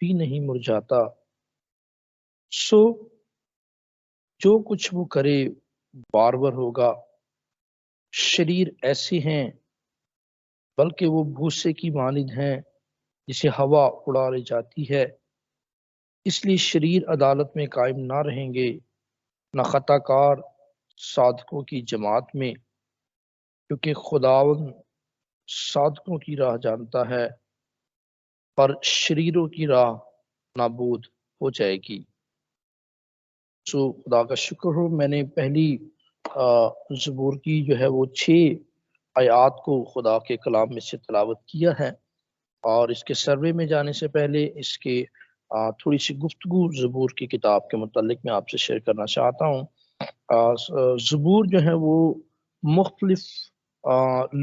بھی نہیں مرجھاتا۔ سو جو کچھ وہ کرے بار بار ہوگا۔ شریر ایسے ہیں بلکہ وہ بھوسے کی مانند ہیں جسے ہوا اڑا لے جاتی ہے۔ اس لیے شریر عدالت میں قائم نہ رہیں گے، نہ خطا کار صادقوں کی جماعت میں، کیونکہ خداوند صادقوں کی راہ جانتا ہے پر شریروں کی راہ نابود ہو جائے گی۔ سو خدا کا شکر ہو، میں نے پہلی زبور کی جو ہے وہ 6 آیات کو خدا کے کلام میں سے تلاوت کیا ہے، اور اس کے سروے میں جانے سے پہلے اس کے تھوڑی سی گفتگو زبور کی کتاب کے متعلق میں آپ سے شیئر کرنا چاہتا ہوں۔ زبور جو ہے وہ مختلف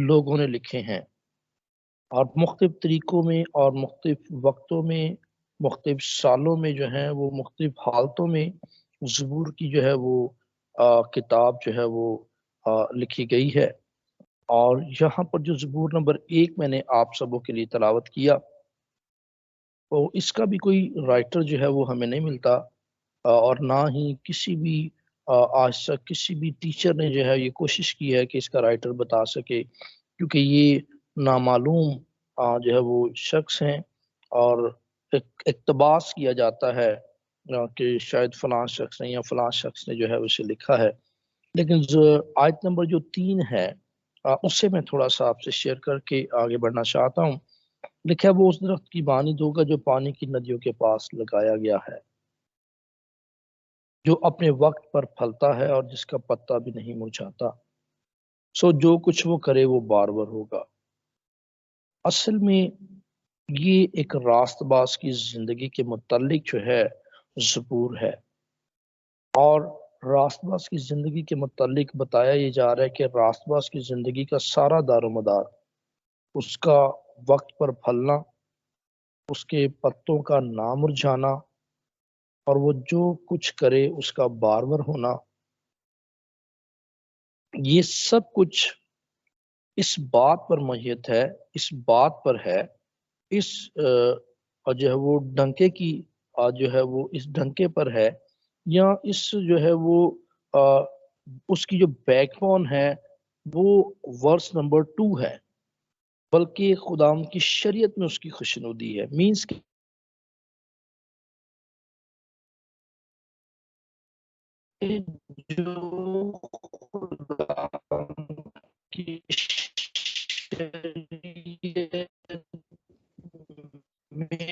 لوگوں نے لکھے ہیں، اور مختلف طریقوں میں اور مختلف وقتوں میں، مختلف سالوں میں جو ہیں وہ مختلف حالتوں میں زبور کی جو ہے وہ کتاب جو ہے وہ لکھی گئی ہے۔ اور یہاں پر جو زبور نمبر 1 میں نے آپ سبوں کے لیے تلاوت کیا، تو اس کا بھی کوئی رائٹر جو ہے وہ ہمیں نہیں ملتا، اور نہ ہی کسی بھی آج تک کسی بھی ٹیچر نے جو ہے یہ کوشش کی ہے کہ اس کا رائٹر بتا سکے، کیونکہ یہ نامعلوم جو ہے وہ شخص ہیں، اور اقتباس کیا جاتا ہے کہ شاید فلاں شخص نے یا فلاں شخص نے جو ہے اسے لکھا ہے۔ لیکن آیت نمبر جو 3 ہے، اس سے میں تھوڑا سا آپ سے شیئر کر کے آگے بڑھنا چاہتا ہوں۔ لکھا ہے وہ اس درخت کی مانند ہوگا جو پانی کی ندیوں کے پاس لگایا گیا ہے، جو اپنے وقت پر پھلتا ہے اور جس کا پتا بھی نہیں مرجھاتا۔ سو جو کچھ وہ کرے وہ بار بار ہوگا۔ اصل میں یہ ایک راست باز کی زندگی کے متعلق جو ہے زبور ہے، اور راست باز کی زندگی کے متعلق بتایا یہ جا رہا ہے کہ راست باز کی زندگی کا سارا دار و مدار اس کا وقت پر پھلنا، اس کے پتوں کا نہ مرجھانا، اور وہ جو کچھ کرے اس کا بار بار ہونا، یہ سب کچھ اس بات پر محیط ہے، اس بات پر ہے، اس جو ہے وہ ڈنکے کی جو ہے وہ اس ڈنکے پر ہے، یا اس جو ہے وہ اس کی جو بیک بون ہے وہ ورس نمبر 2 ہے، بلکہ خدا کی شریعت میں اس کی خوشنودی ہے۔ مینس کہ جو خدا کی شریعت میں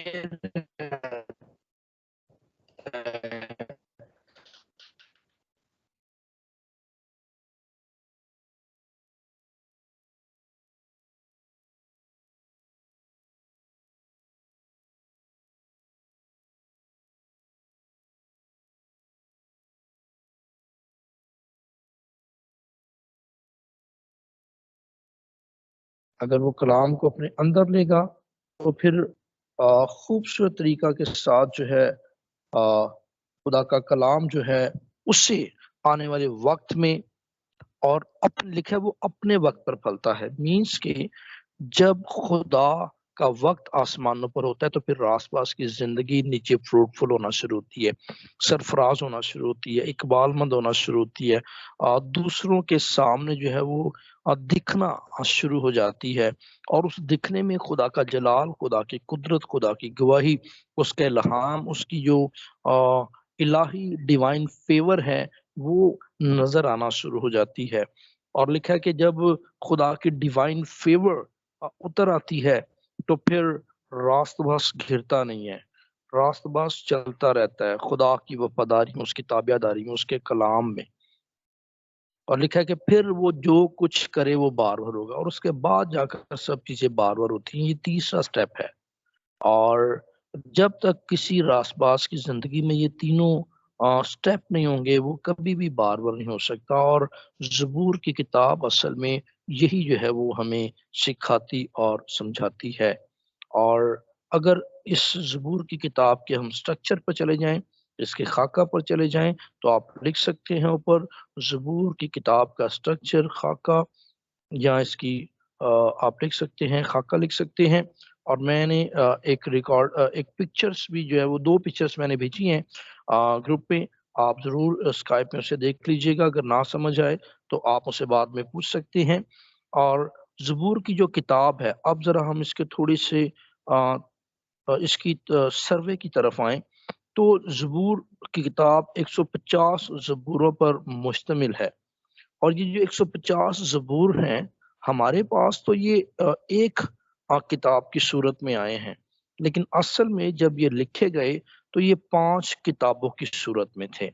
اگر وہ کلام کو اپنے اندر لے گا تو پھر خوبصورت طریقہ کے ساتھ جو ہے خدا کا کلام جو ہے اس سے آنے والے وقت میں، اور لکھا ہے وہ اپنے وقت پر پھلتا ہے۔ مینس کہ جب خدا کا وقت آسمانوں پر ہوتا ہے تو پھر راس پاس کی زندگی نیچے فروٹفل ہونا شروع ہوتی ہے، سرفراز ہونا شروع ہوتی ہے، اقبال مند ہونا شروع ہوتی ہے، دوسروں کے سامنے جو ہے وہ دکھنا شروع ہو جاتی ہے، اور اس دکھنے میں خدا کا جلال، خدا کی قدرت، خدا کی گواہی، اس کا الہام، اس کی جو الہی ڈیوائن فیور ہے وہ نظر آنا شروع ہو جاتی ہے۔ اور لکھا ہے کہ جب خدا کی ڈیوائن فیور اتر آتی ہے تو پھر راست باز گھرتا نہیں ہے، راست باز چلتا رہتا ہے خدا کی وفاداری میں، اس کی تابع داری میں، اس کے کلام میں۔ اور لکھا ہے کہ پھر وہ جو کچھ کرے وہ بار بار ہوگا، اور اس کے بعد جا کر سب چیزیں بار بار ہوتی ہیں۔ یہ تیسرا سٹیپ ہے، اور جب تک کسی راست باز کی زندگی میں یہ تینوں سٹیپ نہیں ہوں گے وہ کبھی بھی بار بار نہیں ہو سکتا۔ اور زبور کی کتاب اصل میں یہی جو ہے وہ ہمیں سکھاتی اور سمجھاتی ہے۔ اور اگر اس زبور کی کتاب کے ہم سٹرکچر پر چلے جائیں، اس کے خاکہ پر چلے جائیں، تو آپ لکھ سکتے ہیں اوپر زبور کی کتاب کا سٹرکچر، خاکہ، یا اس کی آپ لکھ سکتے ہیں خاکہ لکھ سکتے ہیں، اور میں نے ایک پکچرز بھی جو ہے وہ 2 پکچرز میں نے بھیجی ہیں گروپ پہ. آپ ضرور اسکائپ میں اسے دیکھ لیجئے گا. اگر نہ سمجھ آئے تو آپ اسے بعد میں پوچھ سکتے ہیں. اور زبور کی جو کتاب ہے، اب ذرا ہم اس کے تھوڑی سے اس کی سروے کی طرف آئیں تو زبور کی کتاب 150 زبوروں پر مشتمل ہے. اور یہ جو 150 زبور ہیں ہمارے پاس تو یہ ایک کتاب کی صورت میں آئے ہیں، لیکن اصل میں جب یہ لکھے گئے تو یہ 5 کتابوں کی صورت میں تھے.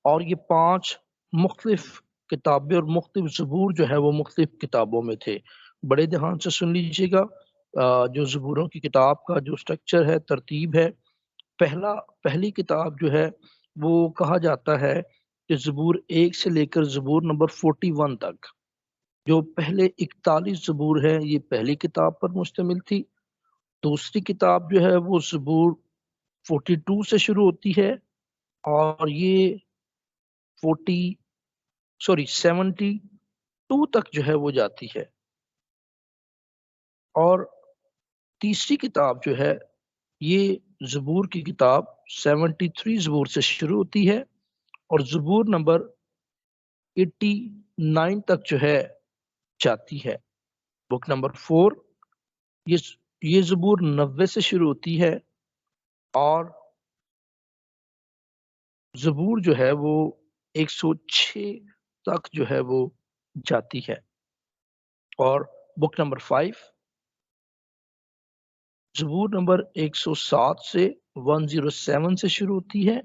اور یہ 5 مختلف کتابیں اور مختلف زبور جو ہے وہ مختلف کتابوں میں تھے. بڑے دھیان سے سن لیجیے گا. جو زبوروں کی کتاب کا جو سٹرکچر ہے، ترتیب ہے، پہلی کتاب جو ہے وہ کہا جاتا ہے کہ زبور 1 سے لے کر زبور نمبر 41 تک جو پہلے 41 زبور ہے یہ پہلی کتاب پر مشتمل تھی. دوسری کتاب جو ہے وہ زبور 42 سے شروع ہوتی ہے اور یہ 72 تک جو ہے وہ جاتی ہے. اور تیسری کتاب جو ہے یہ زبور کی کتاب 73 زبور سے شروع ہوتی ہے اور زبور نمبر 89 تک جو ہے جاتی ہے. بک نمبر 4 یہ زبور 90 سے شروع ہوتی ہے اور زبور جو ہے وہ 106 تک جو ہے وہ جاتی ہے. اور بک نمبر 5 زبور نمبر 107 سے 107 سے شروع ہوتی ہے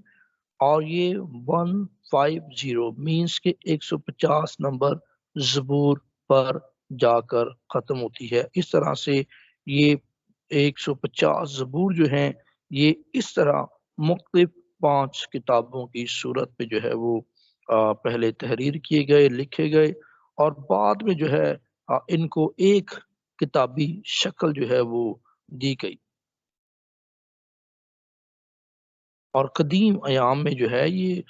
اور یہ 150 مینس کے 150 نمبر زبور پر جا کر ختم ہوتی ہے. اس طرح سے یہ 150 زبور جو ہیں یہ اس طرح مختلف 5 کتابوں کی صورت پہ جو ہے وہ پہلے تحریر کیے گئے، لکھے گئے اور بعد میں جو ہے ان کو ایک کتابی شکل جو ہے وہ دی گئی. اور قدیم ایام میں جو ہے یہ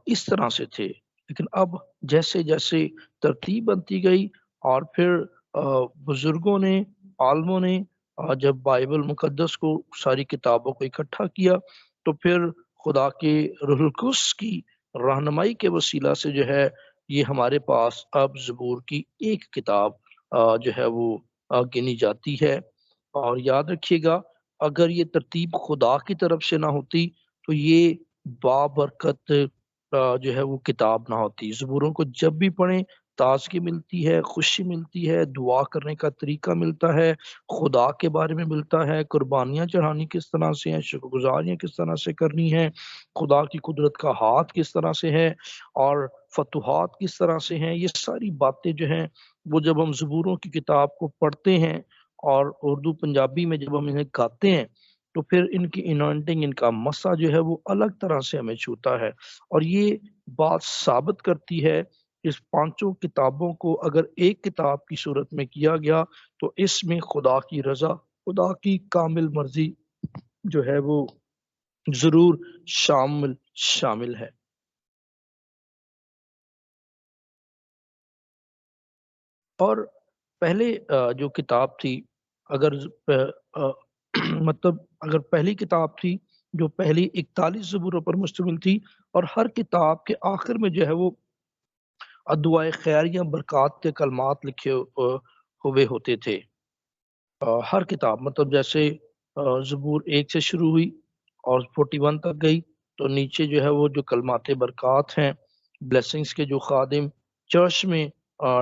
اس طرح سے تھے، لیکن اب جیسے جیسے ترتیب بنتی گئی اور پھر بزرگوں نے، عالموں نے جب بائبل مقدس کو ساری کتابوں کو اکٹھا کیا تو پھر خدا کے روح القدس کی رہنمائی کے وسیلہ سے جو ہے یہ ہمارے پاس اب زبور کی ایک کتاب جو ہے وہ گنی جاتی ہے. اور یاد رکھیے گا اگر یہ ترتیب خدا کی طرف سے نہ ہوتی تو یہ بابرکت جو ہے وہ کتاب نہ ہوتی. زبوروں کو جب بھی پڑھیں تازگی ملتی ہے، خوشی ملتی ہے، دعا کرنے کا طریقہ ملتا ہے، خدا کے بارے میں ملتا ہے، قربانیاں چڑھانی کس طرح سے ہیں، شکر گزاریاں کس طرح سے کرنی ہیں، خدا کی قدرت کا ہاتھ کس طرح سے ہے اور فتوحات کس طرح سے ہیں. یہ ساری باتیں جو ہیں وہ جب ہم زبوروں کی کتاب کو پڑھتے ہیں اور اردو پنجابی میں جب ہم انہیں گاتے ہیں تو پھر ان کی انوائنٹنگ، ان کا مسا جو ہے وہ الگ طرح سے ہمیں چھوتا ہے. اور یہ بات ثابت کرتی ہے اس 5 کتابوں کو اگر ایک کتاب کی صورت میں کیا گیا تو اس میں خدا کی رضا، خدا کی کامل مرضی جو ہے وہ ضرور شامل ہے. اور پہلے جو کتاب تھی اگر مطلب اگر پہلی کتاب تھی جو پہلی 41 زبوروں پر مشتمل تھی اور ہر کتاب کے آخر میں جو ہے وہ دعائے خیریہ برکات کے کلمات لکھے ہوئے ہوتے تھے. ہر کتاب مطلب جیسے زبور 1 سے شروع ہوئی اور 41 تک گئی تو نیچے جو ہے وہ جو کلمات برکات ہیں، بلیسنگز کے جو خادم چرچ میں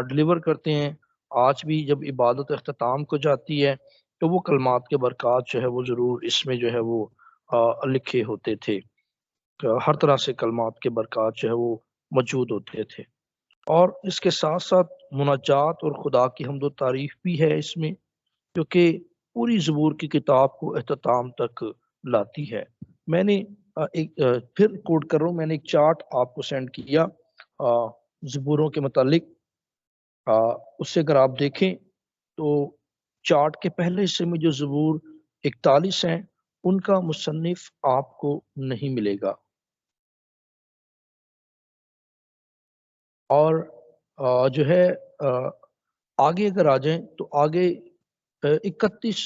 ڈلیور کرتے ہیں، آج بھی جب عبادت اختتام کو جاتی ہے تو وہ کلمات کے برکات جو ہے وہ ضرور اس میں جو ہے وہ لکھے ہوتے تھے. ہر طرح سے کلمات کے برکات جو ہے وہ موجود ہوتے تھے. اور اس کے ساتھ ساتھ مناجات اور خدا کی حمد و تعریف بھی ہے اس میں، کیونکہ پوری زبور کی کتاب کو اختتام تک لاتی ہے. میں نے پھر کوٹ کر رہا ہوں، میں نے ایک چارٹ آپ کو سینڈ کیا زبوروں کے متعلق. اس سے اگر آپ دیکھیں تو چارٹ کے پہلے حصے میں جو زبور 41 ہیں ان کا مصنف آپ کو نہیں ملے گا. اور جو ہے آگے اگر آ جائیں تو آگے 31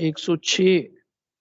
106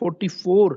44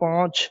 5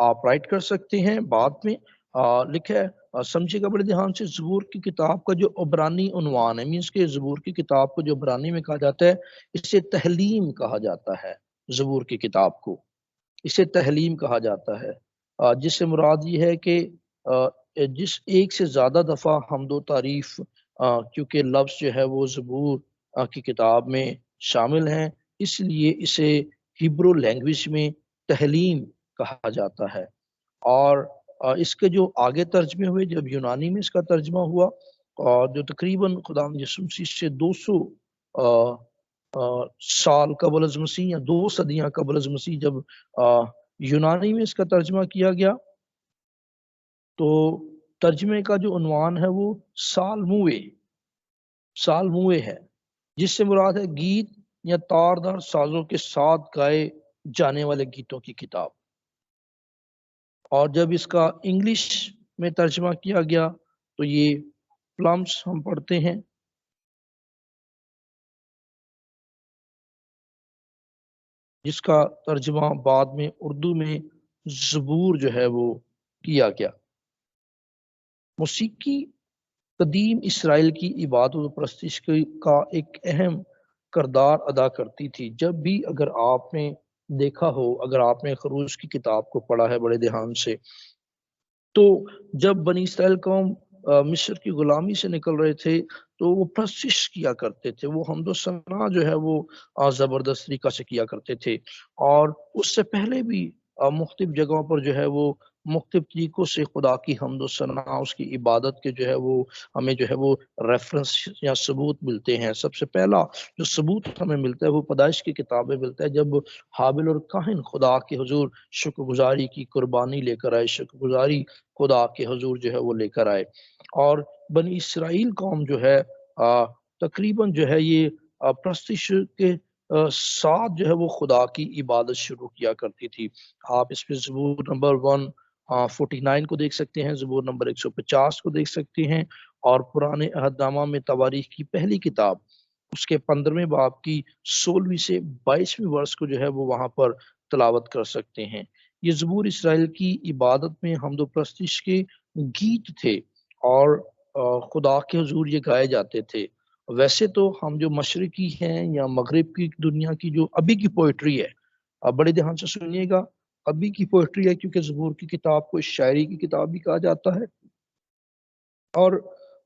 آپ رائٹ کر سکتے ہیں بعد میں لکھا ہے سمجھے گا بڑے دھیان سے زبور کی کتاب کا جو عبرانی عنوان ہے مینس کہ زبور کی کتاب کو جو عبرانی میں کہا جاتا ہے اسے تحلیم کہا جاتا ہے زبور کی کتاب کو اسے تحلیم کہا جاتا ہے جس سے مراد یہ ہے کہ جس ایک سے زیادہ دفعہ حمد و تعریف کیونکہ لفظ جو ہے وہ زبور کی کتاب میں شامل ہیں اس لیے اسے ہیبرو لینگویج میں تحلیم کہا جاتا ہے اور اس کے جو آگے ترجمے ہوئے جب یونانی میں اس کا ترجمہ ہوا اور جو تقریباً خدا یسوع مسیح سے 200 سال قبل از مسیح یا 2 صدیاں قبل از مسیح جب یونانی میں اس کا ترجمہ کیا گیا تو ترجمے کا جو عنوان ہے وہ سالموئے ہے جس سے مراد ہے گیت یا تاردار سازوں کے ساتھ گائے جانے والے گیتوں کی کتاب اور جب اس کا انگلش میں ترجمہ کیا گیا تو یہ پلمس ہم پڑھتے ہیں جس کا ترجمہ بعد میں اردو میں زبور جو ہے وہ کیا گیا موسیقی قدیم اسرائیل کی عبادت و پرستش کا ایک اہم کردار ادا کرتی تھی جب بھی اگر آپ نے دیکھا ہو اگر آپ نے خروج کی کتاب کو پڑھا ہے بڑے دھیان سے تو جب بنی اسرائیل قوم مصر کی غلامی سے نکل رہے تھے تو وہ پرستش کیا کرتے تھے وہ حمد و ثنا جو ہے وہ زبردست طریقہ سے کیا کرتے تھے اور اس سے پہلے بھی مختلف جگہوں پر جو ہے وہ مختلف طریقوں سے خدا کی حمد و ثنا اس کی عبادت کے جو ہے وہ ہمیں جو ہے وہ ریفرنس یا ثبوت ملتے ہیں سب سے پہلا جو ثبوت ہمیں ملتا ہے وہ پیدائش کی کتابیں ملتا ہے جب حابل اور کاہن خدا کے حضور شکر گزاری کی قربانی لے کر آئے شکر گزاری خدا کے حضور جو ہے وہ لے کر آئے اور بنی اسرائیل قوم جو ہے تقریباً جو ہے یہ پرستش کے ساتھ جو ہے وہ خدا کی عبادت شروع کیا کرتی تھی آپ اس پہ زبور نمبر 149 کو دیکھ سکتے ہیں زبور نمبر 150 کو دیکھ سکتے ہیں اور پرانے عہد نامہ میں تواریخ کی پہلی کتاب اس کے 15ویں باب کی 16ویں سے 22ویں ورس کو جو ہے وہ وہاں پر تلاوت کر سکتے ہیں یہ زبور اسرائیل کی عبادت میں حمد و پرستش کے گیت تھے اور خدا کے حضور یہ گائے جاتے تھے ویسے تو ہم جو مشرقی ہیں یا مغرب کی دنیا کی جو ابھی کی پوئٹری ہے آپ بڑے دھیان سے سنیے گا ابھی کی پوئٹری ہے کیونکہ زبور کی کتاب کو شاعری کی کتاب بھی کہا جاتا ہے اور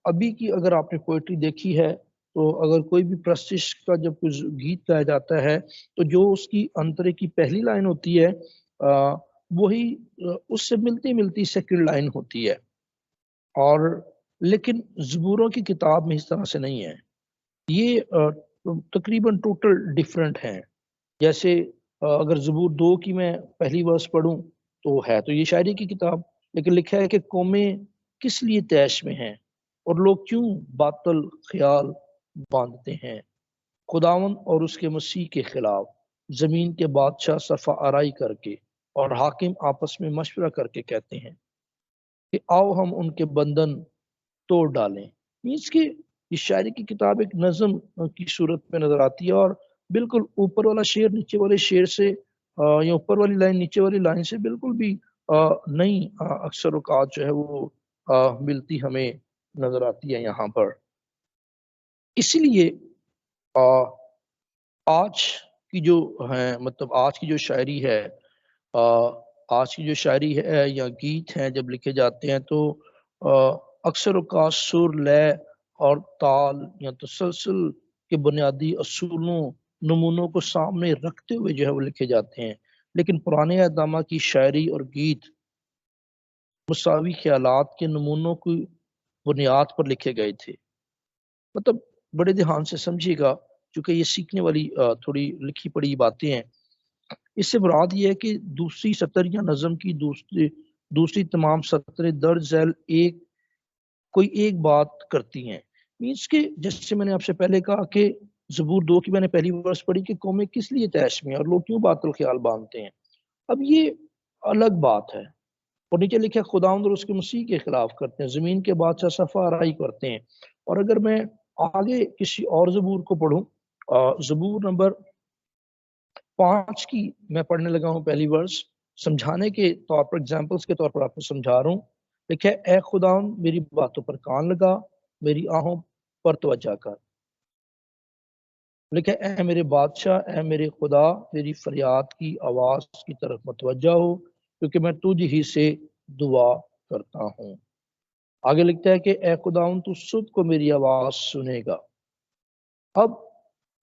ابھی کی اگر آپ نے پوئٹری دیکھی ہے تو اگر کوئی بھی پرستش کا جب کوئی گیت گایا جاتا ہے تو جو اس کی انترے کی پہلی لائن ہوتی ہے وہی اس سے ملتی ملتی سیکنڈ لائن ہوتی ہے اور لیکن زبوروں کی کتاب میں اس طرح سے نہیں ہے یہ تقریباً ٹوٹل ڈیفرنٹ ہیں جیسے اگر زبور 2 کی میں پہلی ورس پڑھوں تو ہے تو یہ شاعری کی کتاب لیکن لکھا ہے کہ قومیں کس لیے تیش میں ہیں اور لوگ کیوں باطل خیال باندھتے ہیں خداوند اور اس کے مسیح کے خلاف زمین کے بادشاہ صفا آرائی کر کے اور حاکم آپس میں مشورہ کر کے کہتے ہیں کہ آؤ ہم ان کے بندن توڑ ڈالیں مینس کہ یہ شاعری کی کتاب ایک نظم کی صورت میں نظر آتی ہے اور بالکل اوپر والا شعر نیچے والے شعر سے یا اوپر والی لائن نیچے والی لائن سے بالکل بھی نہیں اکثر اوقات جو ہے وہ ملتی ہمیں نظر آتی ہے یہاں پر اسی لیے آج کی جو ہے مطلب آج کی جو شاعری ہے آج کی جو شاعری ہے یا گیت ہیں جب لکھے جاتے ہیں تو اکثر اوقات سر لے اور تال یا تسلسل کے بنیادی اصولوں نمونوں کو سامنے رکھتے ہوئے جو ہے وہ لکھے جاتے ہیں لیکن پرانے اہدامہ کی شاعری اور گیت مساوی خیالات کے نمونوں کی بنیاد پر لکھے گئے تھے مطلب بڑے دھیان سے سمجھیے گا کیونکہ یہ سیکھنے والی تھوڑی لکھی پڑھی باتیں ہیں اس سے مراد یہ ہے کہ دوسری سطر یا نظم کی دوسری تمام سطریں درج ذیل کوئی ایک بات کرتی ہیں مینس کہ جیسے میں نے آپ سے پہلے کہا کہ زبور 2 کی میں نے پہلی ورس پڑھی کہ قومیں کس لیے تیش میں اور لوگ کیوں باطل خیال باندھتے ہیں اب یہ الگ بات ہے اور نیچے لکھا خداوند اور اس کے مسیح کے خلاف کرتے ہیں زمین کے بادشاہ صفا آرائی کرتے ہیں اور اگر میں آگے کسی اور زبور کو پڑھوں زبور نمبر 5 کی میں پڑھنے لگا ہوں پہلی ورس سمجھانے کے طور پر ایگزامپلس کے طور پر آپ کو سمجھا رہا ہوں. دیکھیں اے خداوند میری باتوں پر کان لگا، میری آہوں پر توجہ کر. لکھے اے میرے بادشاہ، اے میرے خدا، میری فریاد کی آواز کی طرف متوجہ ہو، کیونکہ میں تجھ ہی سے دعا کرتا ہوں. آگے لکھتا ہے کہ اے خداوند تو صبح کو میری آواز سنے گا. اب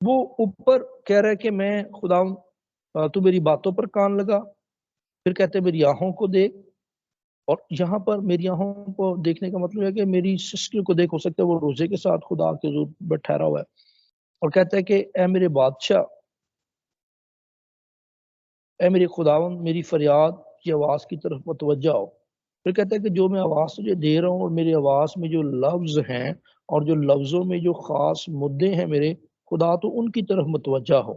وہ اوپر کہہ رہا ہے کہ میں خداوند تو میری باتوں پر کان لگا، پھر کہتے ہیں میری آنکھوں کو دیکھ. اور یہاں پر میری آنکھوں کو دیکھنے کا مطلب ہے کہ میری سسٹر کو دیکھ، ہو سکتا ہے وہ روزے کے ساتھ خدا کے حضور میں ٹھہرا ہوا ہے. اور کہتا ہے کہ اے میرے بادشاہ، اے میرے خداوند میری فریاد کی آواز کی طرف متوجہ ہو. پھر کہتا ہے کہ جو میں آواز تجھے دے رہا ہوں اور میری آواز میں جو لفظ ہیں اور جو لفظوں میں جو خاص مدے ہیں میرے خدا، تو ان کی طرف متوجہ ہو.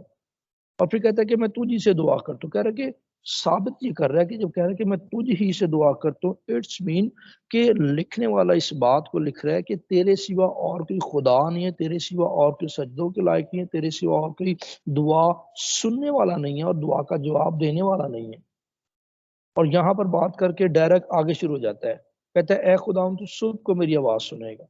اور پھر کہتا ہے کہ میں تجھ ہی سے دعا کرتا ہوں. کہہ رہا ہے کہ ثابت یہ کر رہا ہے کہ جب کہہ رہا ہے کہ میں تجھ ہی سے دعا کرتا ہوں، اٹس مین کہ لکھنے والا اس بات کو لکھ رہا ہے کہ تیرے سوا اور کوئی خدا نہیں ہے، تیرے سوا اور کوئی سجدوں کے لائق نہیں ہے، تیرے سوا اور کوئی دعا سننے والا نہیں ہے اور دعا کا جواب دینے والا نہیں ہے. اور یہاں پر بات کر کے ڈائریکٹ آگے شروع ہو جاتا ہے. کہتا ہے اے خداوند تو صبح کو میری آواز سنے گا.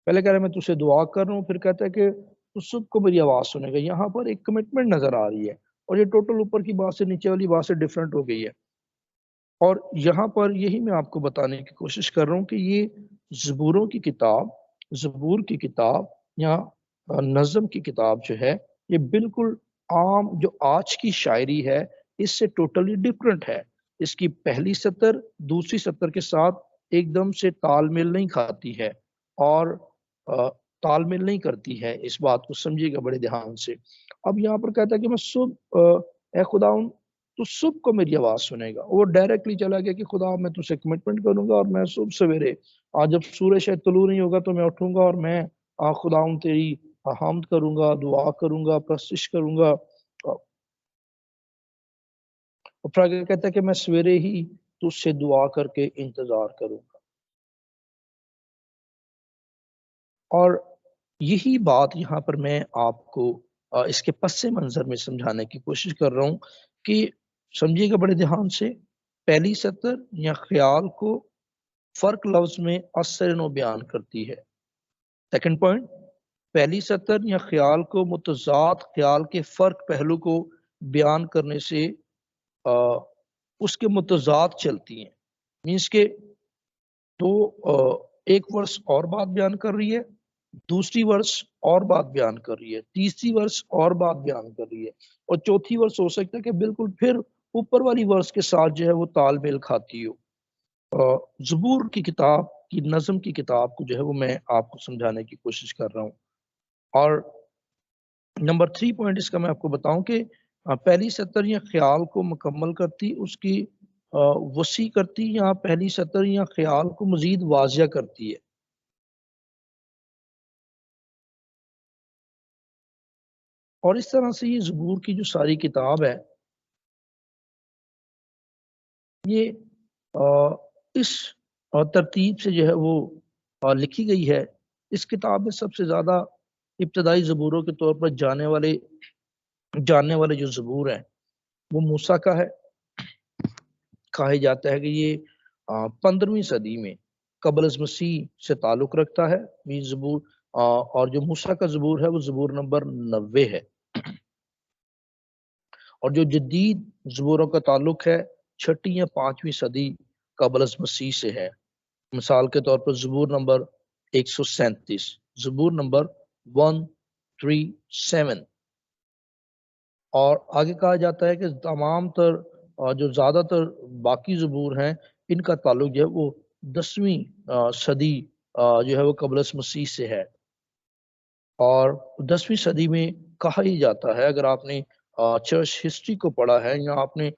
پہلے کہہ رہا ہے میں تجھ سے دعا کر رہا ہوں، پھر کہتا ہے کہ تو صبح کو میری آواز سنے گا. یہاں پر ایک کمٹمنٹ نظر آ رہی ہے، اور یہ ٹوٹل اوپر کی بات سے نیچے والی بات سے ڈیفرنٹ ہو گئی ہے. اور یہاں پر یہی میں آپ کو بتانے کی کوشش کر رہا ہوں کہ یہ زبوروں کی کتاب، زبور کی کتاب یا نظم کی کتاب جو ہے، یہ بالکل عام جو آج کی شاعری ہے اس سے ٹوٹلی ڈفرنٹ ہے. اس کی پہلی سطر دوسری سطر کے ساتھ ایک دم سے تال میل نہیں کھاتی ہے اور تال میل نہیں کرتی ہے. اس بات کو سمجھیے گا بڑے دھیان سے. اب یہاں پر کہتا ہے کہ میں صبح اے خداوند تو صبح کو میری آواز سنے گا. وہ ڈائریکٹلی چلا گیا کہ خدا میں تجھ سے کمٹمنٹ کروں گا، اور میں صبح سویرے جب سورج شاید طلوع نہیں ہوگا تو میں اٹھوں گا اور میں خداوند تیری حمد کروں گا، دعا کروں گا، پرستش کروں گا. اور پھر آگے کہتا ہے کہ میں سویرے ہی تجھ سے دعا کر کے انتظار کروں گا. اور یہی بات یہاں پر میں آپ کو اس کے پس منظر میں سمجھانے کی کوشش کر رہا ہوں کہ سمجھیے گا بڑے دھیان سے. پہلی سطر یا خیال کو فرق لفظ میں اثر نو بیان کرتی ہے. سیکنڈ پوائنٹ، پہلی سطر یا خیال کو متضاد خیال کے فرق پہلو کو بیان کرنے سے اس کے متضاد چلتی ہیں. مینس کہ تو ایک ورس اور بات بیان کر رہی ہے، دوسری ورس اور بات بیان کر رہی ہے، تیسری ورس اور بات بیان کر رہی ہے، اور چوتھی ورس ہو سکتا ہے کہ بالکل پھر اوپر والی ورس کے ساتھ جو ہے وہ تال میل کھاتی ہو. زبور کی کتاب کی نظم کی کتاب کو جو ہے وہ میں آپ کو سمجھانے کی کوشش کر رہا ہوں. اور نمبر 3 پوائنٹ اس کا میں آپ کو بتاؤں کہ پہلی سطر یا خیال کو مکمل کرتی، اس کی وسیع کرتی، یا پہلی سطر یا خیال کو مزید واضح کرتی ہے. اور اس طرح سے یہ زبور کی جو ساری کتاب ہے یہ اس ترتیب سے جو ہے وہ لکھی گئی ہے. اس کتاب میں سب سے زیادہ ابتدائی زبوروں کے طور پر جاننے والے جو زبور ہیں وہ موسیٰ کا ہے. کہا جاتا ہے کہ یہ 15ویں صدی میں قبل از مسیح سے تعلق رکھتا ہے یہ زبور. اور جو موسیٰ کا زبور ہے وہ زبور نمبر 90 ہے. اور جو جدید زبوروں کا تعلق ہے 6 یا 5ویں صدی قبل از مسیح سے ہے. مثال کے طور پر زبور نمبر 137، زبور نمبر 137. اور آگے کہا جاتا ہے کہ تمام تر جو زیادہ تر باقی زبور ہیں ان کا تعلق جو ہے وہ 10ویں صدی جو ہے وہ قبل از مسیح سے ہے. اور 10ویں صدی میں کہا ہی جاتا ہے، اگر آپ نے چرچ ہسٹری کو پڑھا ہے یا آپ نے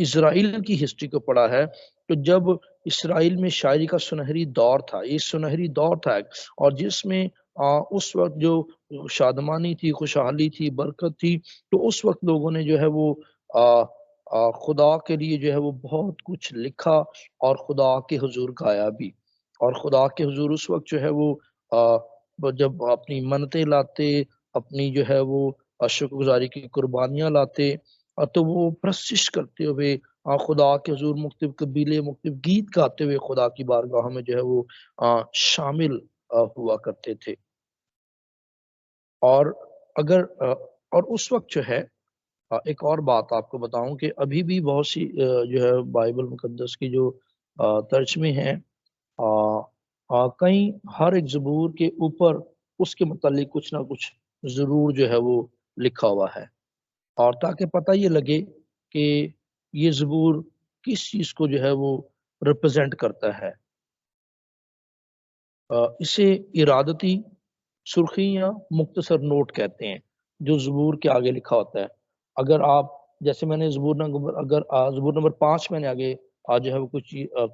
اسرائیل کی ہسٹری کو پڑھا ہے، تو جب اسرائیل میں شاعری کا سنہری دور تھا، یہ سنہری دور تھا، اور جس میں اس وقت جو شادمانی تھی، خوشحالی تھی، برکت تھی، تو اس وقت لوگوں نے جو ہے وہ خدا کے لیے جو ہے وہ بہت کچھ لکھا اور خدا کے حضور گایا بھی. اور خدا کے حضور اس وقت جو ہے وہ جب اپنی منتیں لاتے، اپنی جو ہے وہ شکر گزاری کی قربانیاں لاتے، تو وہ پرستش کرتے ہوئے خدا کے حضور مختلف قبیلے مختلف گیت گاتے ہوئے خدا کی بارگاہ میں جو ہے وہ شامل ہوا کرتے تھے۔ اور اگر اور اس وقت جو ہے ایک اور بات آپ کو بتاؤں کہ ابھی بھی بہت سی جو ہے بائبل مقدس کی جو ترجمے ہیں، کہیں ہر ایک زبور کے اوپر اس کے متعلق کچھ نہ کچھ ضرور جو ہے وہ لکھا ہوا ہے، اور تاکہ پتہ یہ لگے کہ یہ زبور کس چیز کو جو ہے وہ ریپرزینٹ کرتا ہے۔ اسے ارادتی سرخی یا مختصر نوٹ کہتے ہیں جو زبور کے آگے لکھا ہوتا ہے۔ اگر آپ جیسے میں نے زبور نمبر 5 میں نے آگے جو ہے وہ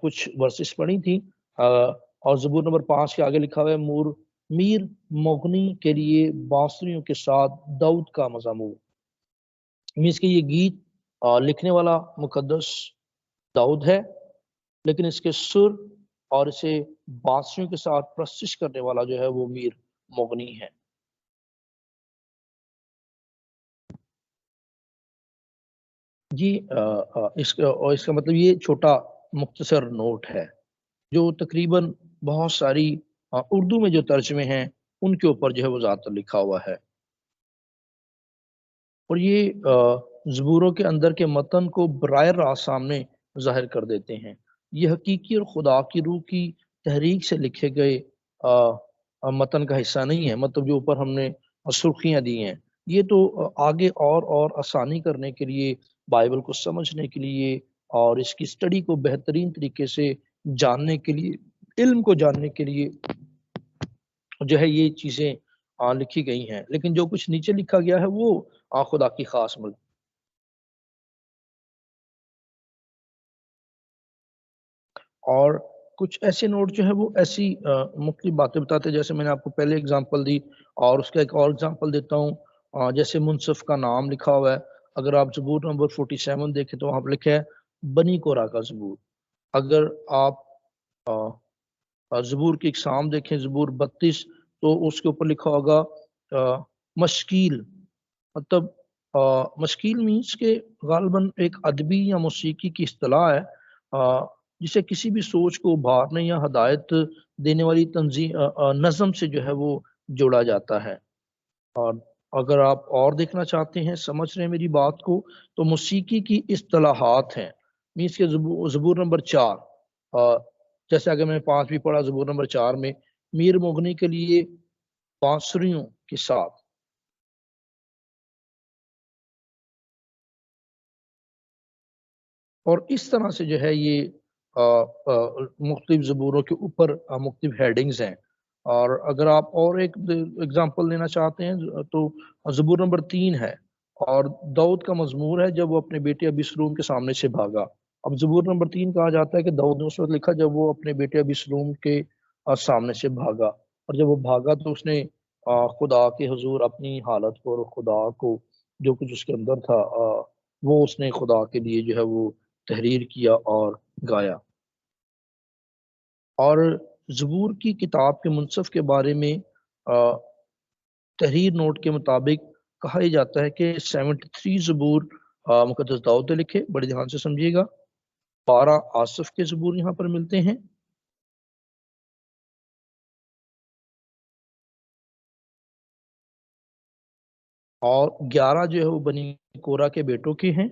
کچھ ورسز پڑھی تھی، اور زبور نمبر 5 کے آگے لکھا ہوا ہے میر مغنی کے لیے بانسریوں کے ساتھ داؤد کا مزمور، مینس کہ یہ گیت لکھنے والا مقدس داؤد ہے، لیکن اس کے سر اور اسے بانسریوں کے ساتھ پرستش کرنے والا جو ہے وہ میر مغنی ہے۔ جی اس کا مطلب یہ چھوٹا مختصر نوٹ ہے جو تقریباً بہت ساری اردو میں جو ترجمے ہیں ان کے اوپر جو ہے وہ زیادہ تر لکھا ہوا ہے، اور یہ زبوروں کے اندر کے متن کو براہ راست سامنے ظاہر کر دیتے ہیں۔ یہ حقیقی اور خدا کی روح کی تحریک سے لکھے گئے متن کا حصہ نہیں ہے، مطلب جو اوپر ہم نے سرخیاں دی ہیں، یہ تو آگے اور آسانی کرنے کے لیے، بائبل کو سمجھنے کے لیے اور اس کی اسٹڈی کو بہترین طریقے سے جاننے کے لیے، علم کو جاننے کے لیے جو ہے یہ چیزیں لکھی گئی ہیں، لیکن جو کچھ نیچے لکھا گیا ہے وہ خدا کی خاص ملک۔ اور کچھ ایسے نوٹ جو ہے وہ ایسی مختلف باتیں بتاتے ہیں، جیسے میں نے آپ کو پہلے اگزامپل دی، اور اس کا ایک اور اگزامپل دیتا ہوں، جیسے منصف کا نام لکھا ہوا ہے۔ اگر آپ زبور نمبر 47 دیکھیں تو وہاں پر لکھا ہے بنی کورا کا زبور۔ اگر آپ زبور کی اقسام دیکھیں، زبور 32، تو اس کے اوپر لکھا ہوگا مشکیل، مطلب مشکیل مینس کہ غالباً ایک ادبی یا موسیقی کی اصطلاح ہے، جسے کسی بھی سوچ کو ابھارنے یا ہدایت دینے والی تنظیم نظم سے جو ہے وہ جوڑا جاتا ہے۔ اور اگر آپ اور دیکھنا چاہتے ہیں، سمجھ رہے ہیں میری بات کو، تو موسیقی کی اصطلاحات ہیں، مینس کے زبور نمبر 4، جیسے اگر میں نے 5 بھی پڑھا، زبور نمبر 4 میں میر مغنی کے لیے بانسریوں کے ساتھ، اور اس طرح سے جو ہے یہ مختلف زبوروں کے اوپر مختلف ہیڈنگز ہیں۔ اور اگر آپ اور ایک اگزامپل لینا چاہتے ہیں تو زبور نمبر 3 ہے، اور داؤد کا مزمور ہے جب وہ اپنے بیٹے ابیسلوم کے سامنے سے بھاگا۔ اب زبور نمبر 3 کہا جاتا ہے کہ داؤد نے اس وقت لکھا جب وہ اپنے بیٹے ابیسلوم کے سامنے سے بھاگا، اور جب وہ بھاگا تو اس نے خدا کے حضور اپنی حالت کو اور خدا کو جو کچھ اس کے اندر تھا وہ اس نے خدا کے لیے جو ہے وہ تحریر کیا اور گایا۔ اور زبور کی کتاب کے منصف کے بارے میں تحریر نوٹ کے مطابق کہا یہ جاتا ہے کہ 73 زبور مقدس داؤد نے لکھے، بڑے دھیان سے سمجھیے گا۔ 12 آصف کے زبور یہاں پر ملتے ہیں، اور 11 جو ہے وہ بنی کورا کے بیٹوں کے ہیں،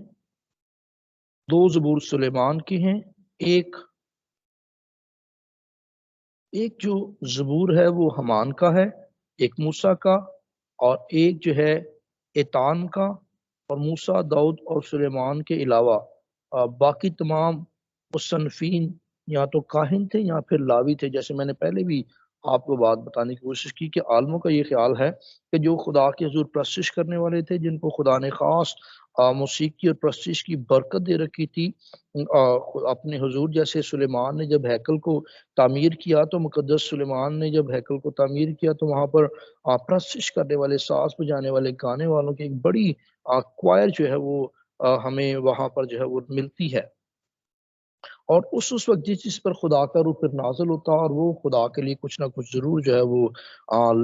2 زبور سلیمان کے ہیں، ایک جو زبور ہے وہ حمان کا ہے، ایک موسیٰ کا، اور ایک جو ہے ایتان کا۔ اور موسیٰ، داؤد اور سلیمان کے علاوہ باقی تمام مصنفین یا تو کاہن تھے یا پھر لاوی تھے، جیسے میں نے پہلے بھی آپ کو بات بتانے کی کوشش کی کہ عالموں کا یہ خیال ہے کہ جو خدا کے حضور پرستش کرنے والے تھے، جن کو خدا نے خاص موسیقی اور پرستش کی برکت دے رکھی تھی، اپنے حضور جیسے سلیمان نے جب ہیکل کو تعمیر کیا، تو مقدس سلیمان نے جب ہیکل کو تعمیر کیا تو وہاں پر پرستش کرنے والے، ساز بجانے والے، گانے والوں کی ایک بڑی کوائر جو ہے وہ ہمیں وہاں پر جو ہے وہ ملتی ہے، اور اس وقت جس چیز پر خدا کا روح پھر نازل ہوتا اور وہ خدا کے لیے کچھ نہ کچھ ضرور جو ہے وہ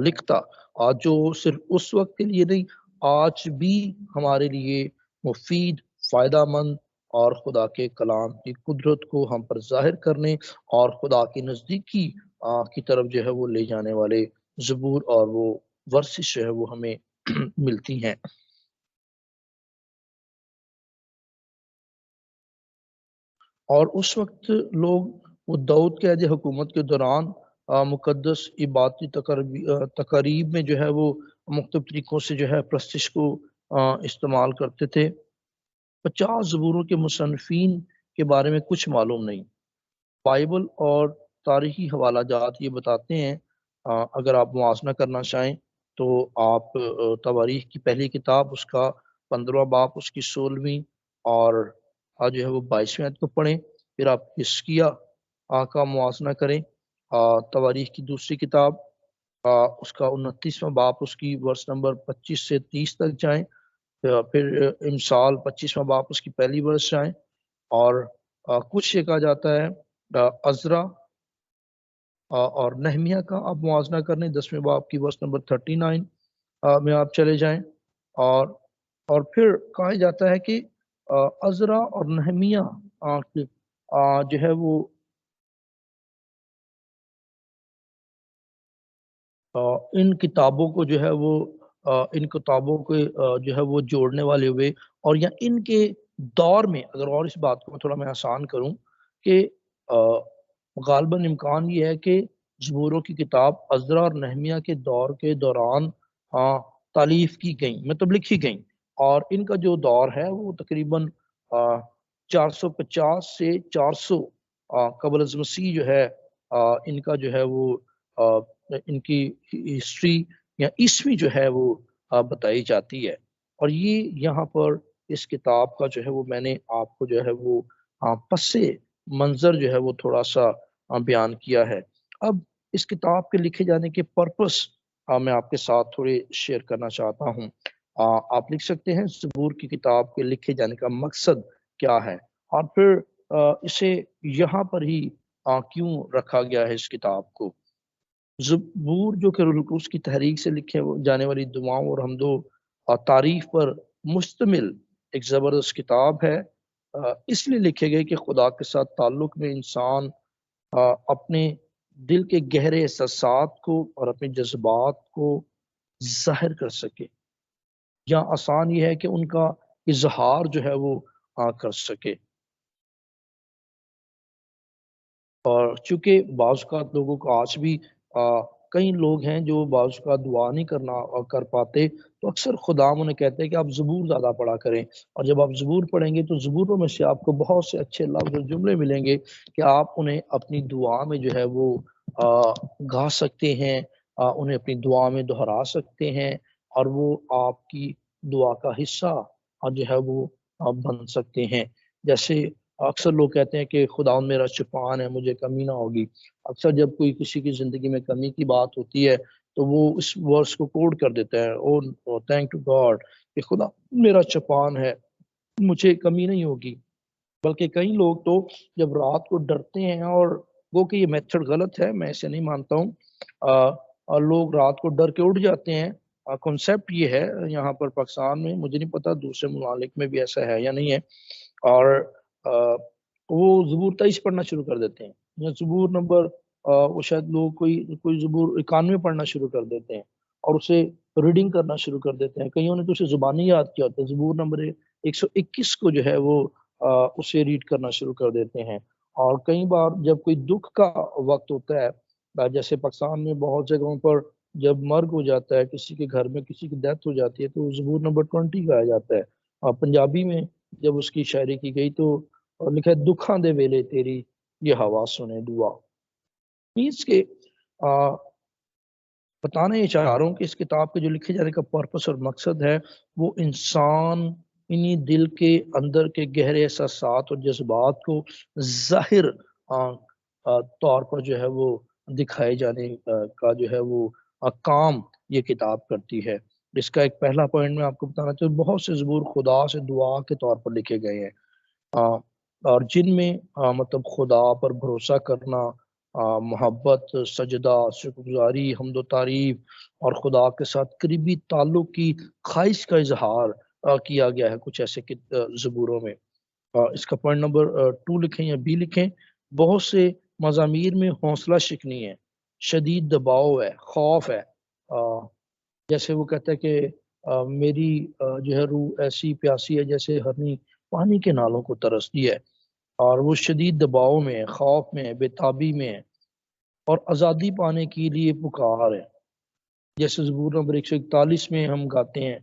لکھتا، جو صرف اس وقت کے لیے نہیں، آج بھی ہمارے لیے مفید، فائدہ مند اور خدا کے کلام کی قدرت کو ہم پر ظاہر کرنے اور خدا کی نزدیکی کی طرف جو ہے وہ لے جانے والے زبور اور وہ ورسز جو ہے وہ ہمیں ملتی ہیں۔ اور اس وقت لوگ وہ داؤد کے عہد حکومت کے دوران مقدس عبادتی تقاریب میں جو ہے وہ مختلف طریقوں سے جو ہے پرستش کو استعمال کرتے تھے۔ 50 زبوروں کے مصنفین کے بارے میں کچھ معلوم نہیں۔ بائبل اور تاریخی حوالہ جات یہ بتاتے ہیں، اگر آپ موازنہ کرنا چاہیں تو آپ تواریخ کی پہلی کتاب اس کا 15واں باب اس کی 16ویں اور جو ہے وہ 22ویں آیت کو پڑھیں، پھر آپ حزقیہ کا موازنہ کریں، تواریخ کی دوسری کتاب اس کا 29واں باب اس کی ورس نمبر 25 سے 30 تک جائیں، پھر امثال 25واں باب اس کی پہلی ورس جائیں، اور کچھ یہ کہا جاتا ہے عزرا اور نہمیہ کا آپ موازنہ کریں 10ویں باب کی ورس نمبر 39 میں آپ چلے جائیں، اور پھر کہا جاتا ہے کہ عزرا اور نہمیہ جو ہے وہ ان کتابوں کو جو ہے وہ ان کتابوں کے جو ہے وہ جوڑنے والے ہوئے، اور یا ان کے دور میں اگر اور اس بات کو تھوڑا میں آسان کروں کہ غالباً امکان یہ ہے کہ زبوروں کی کتاب عزرا اور نہمیہ کے دور کے دوران تالیف کی گئیں، مطلب لکھی گئیں، اور ان کا جو دور ہے وہ تقریباً 450 سے 400 قبل از مسیح جو ہے ان کا جو ہے وہ ان کی ہسٹری یا عیسوی جو ہے وہ بتائی جاتی ہے، اور یہ یہاں پر اس کتاب کا جو ہے وہ میں نے آپ کو جو ہے وہ پس منظر جو ہے وہ تھوڑا سا بیان کیا ہے۔ اب اس کتاب کے لکھے جانے کے پرپس میں آپ کے ساتھ تھوڑے شیئر کرنا چاہتا ہوں۔ آپ لکھ سکتے ہیں زبور کی کتاب کے لکھے جانے کا مقصد کیا ہے، اور پھر اسے یہاں پر ہی کیوں رکھا گیا ہے اس کتاب کو۔ زبور جو کہ روح القدس کی تحریک سے لکھے جانے والی دعاؤں اور حمد و تعریف پر مشتمل ایک زبردست کتاب ہے، اس لیے لکھے گئے کہ خدا کے ساتھ تعلق میں انسان اپنے دل کے گہرے احساسات کو اور اپنے جذبات کو ظاہر کر سکے، یا آسان یہ ہے کہ ان کا اظہار جو ہے وہ کر سکے۔ اور چونکہ بعض اوقات لوگوں کو آج بھی کئی لوگ ہیں جو بعض اوقات دعا نہیں کر پاتے، تو اکثر خدا انہیں کہتے ہیں کہ آپ زبور زیادہ پڑھا کریں، اور جب آپ زبور پڑھیں گے تو زبوروں میں سے آپ کو بہت سے اچھے لفظ اور جملے ملیں گے کہ آپ انہیں اپنی دعا میں جو ہے وہ گا سکتے ہیں، انہیں اپنی دعا میں دہرا سکتے ہیں، اور وہ آپ کی دعا کا حصہ جو ہے وہ بن سکتے ہیں۔ جیسے اکثر لوگ کہتے ہیں کہ خدا میرا شفان ہے، مجھے کمی نہ ہوگی۔ اکثر جب کوئی کسی کی زندگی میں کمی کی بات ہوتی ہے تو وہ اس ورس کو کوڈ کر دیتا ہے، او تھینک ٹو گاڈ کہ خدا میرا شفان ہے، مجھے کمی نہیں ہوگی۔ بلکہ کئی لوگ تو جب رات کو ڈرتے ہیں، اور وہ کہ یہ میتھڈ غلط ہے، میں اسے نہیں مانتا ہوں، اور لوگ رات کو ڈر کے اٹھ جاتے ہیں۔ کنسیپٹ یہ ہے یہاں پر پاکستان میں، مجھے نہیں پتا دوسرے ممالک میں بھی ایسا ہے یا نہیں ہے، اور وہ زبور 23 پڑھنا شروع کر دیتے ہیں، یا زبور نمبر وہ شاید لوگ کوئی زبور 91 پڑھنا شروع کر دیتے ہیں، اور اسے ریڈنگ کرنا شروع کر دیتے ہیں۔ کئیوں نے تو اسے زبانی یاد کیا ہوتا ہے، زبور نمبر 121 کو جو ہے وہ اسے ریڈ کرنا شروع کر دیتے ہیں۔ اور کئی بار جب کوئی دکھ کا وقت ہوتا ہے، جیسے پاکستان میں بہت جگہوں پر جب مرگ ہو جاتا ہے، کسی کے گھر میں کسی کی ڈیتھ ہو جاتی ہے، تو زبور نمبر 20 گایا جاتا ہے، اور پنجابی میں جب اس کی شاعری کی گئی تو لکھا ہے دکھاں دے ویلے تیری یہ ہوا سنے دعا۔ اس کے بتانا یہ چاہ رہا ہوں کہ اس کتاب کے جو لکھے جانے کا پرپس اور مقصد ہے، وہ انسان انہی دل کے اندر کے گہرے احساسات اور جذبات کو ظاہر طور پر جو ہے وہ دکھائے جانے کا جو ہے وہ کام یہ کتاب کرتی ہے۔ اس کا ایک پہلا پوائنٹ میں آپ کو بتانا چاہوں، بہت سے زبور خدا سے دعا کے طور پر لکھے گئے ہیں، اور جن میں مطلب خدا پر بھروسہ کرنا، محبت، سجدہ، شکرگزاری، حمد و تعریف اور خدا کے ساتھ قریبی تعلق کی خواہش کا اظہار کیا گیا ہے کچھ ایسے زبوروں میں۔ اس کا پوائنٹ نمبر 2 لکھیں یا بی لکھیں، بہت سے مزامیر میں حوصلہ شکنی ہے، شدید دباؤ ہے، خوف ہے۔ جیسے وہ کہتا ہے کہ میری جو ہے روح ایسی پیاسی ہے جیسے ہرنی پانی کے نالوں کو ترستی ہے، اور وہ شدید دباؤ میں ہے، خوف میں ہے، بے تابی میں ہے، اور آزادی پانے کے لیے پکار ہے۔ جیسے زبور نمبر 141 میں ہم گاتے ہیں،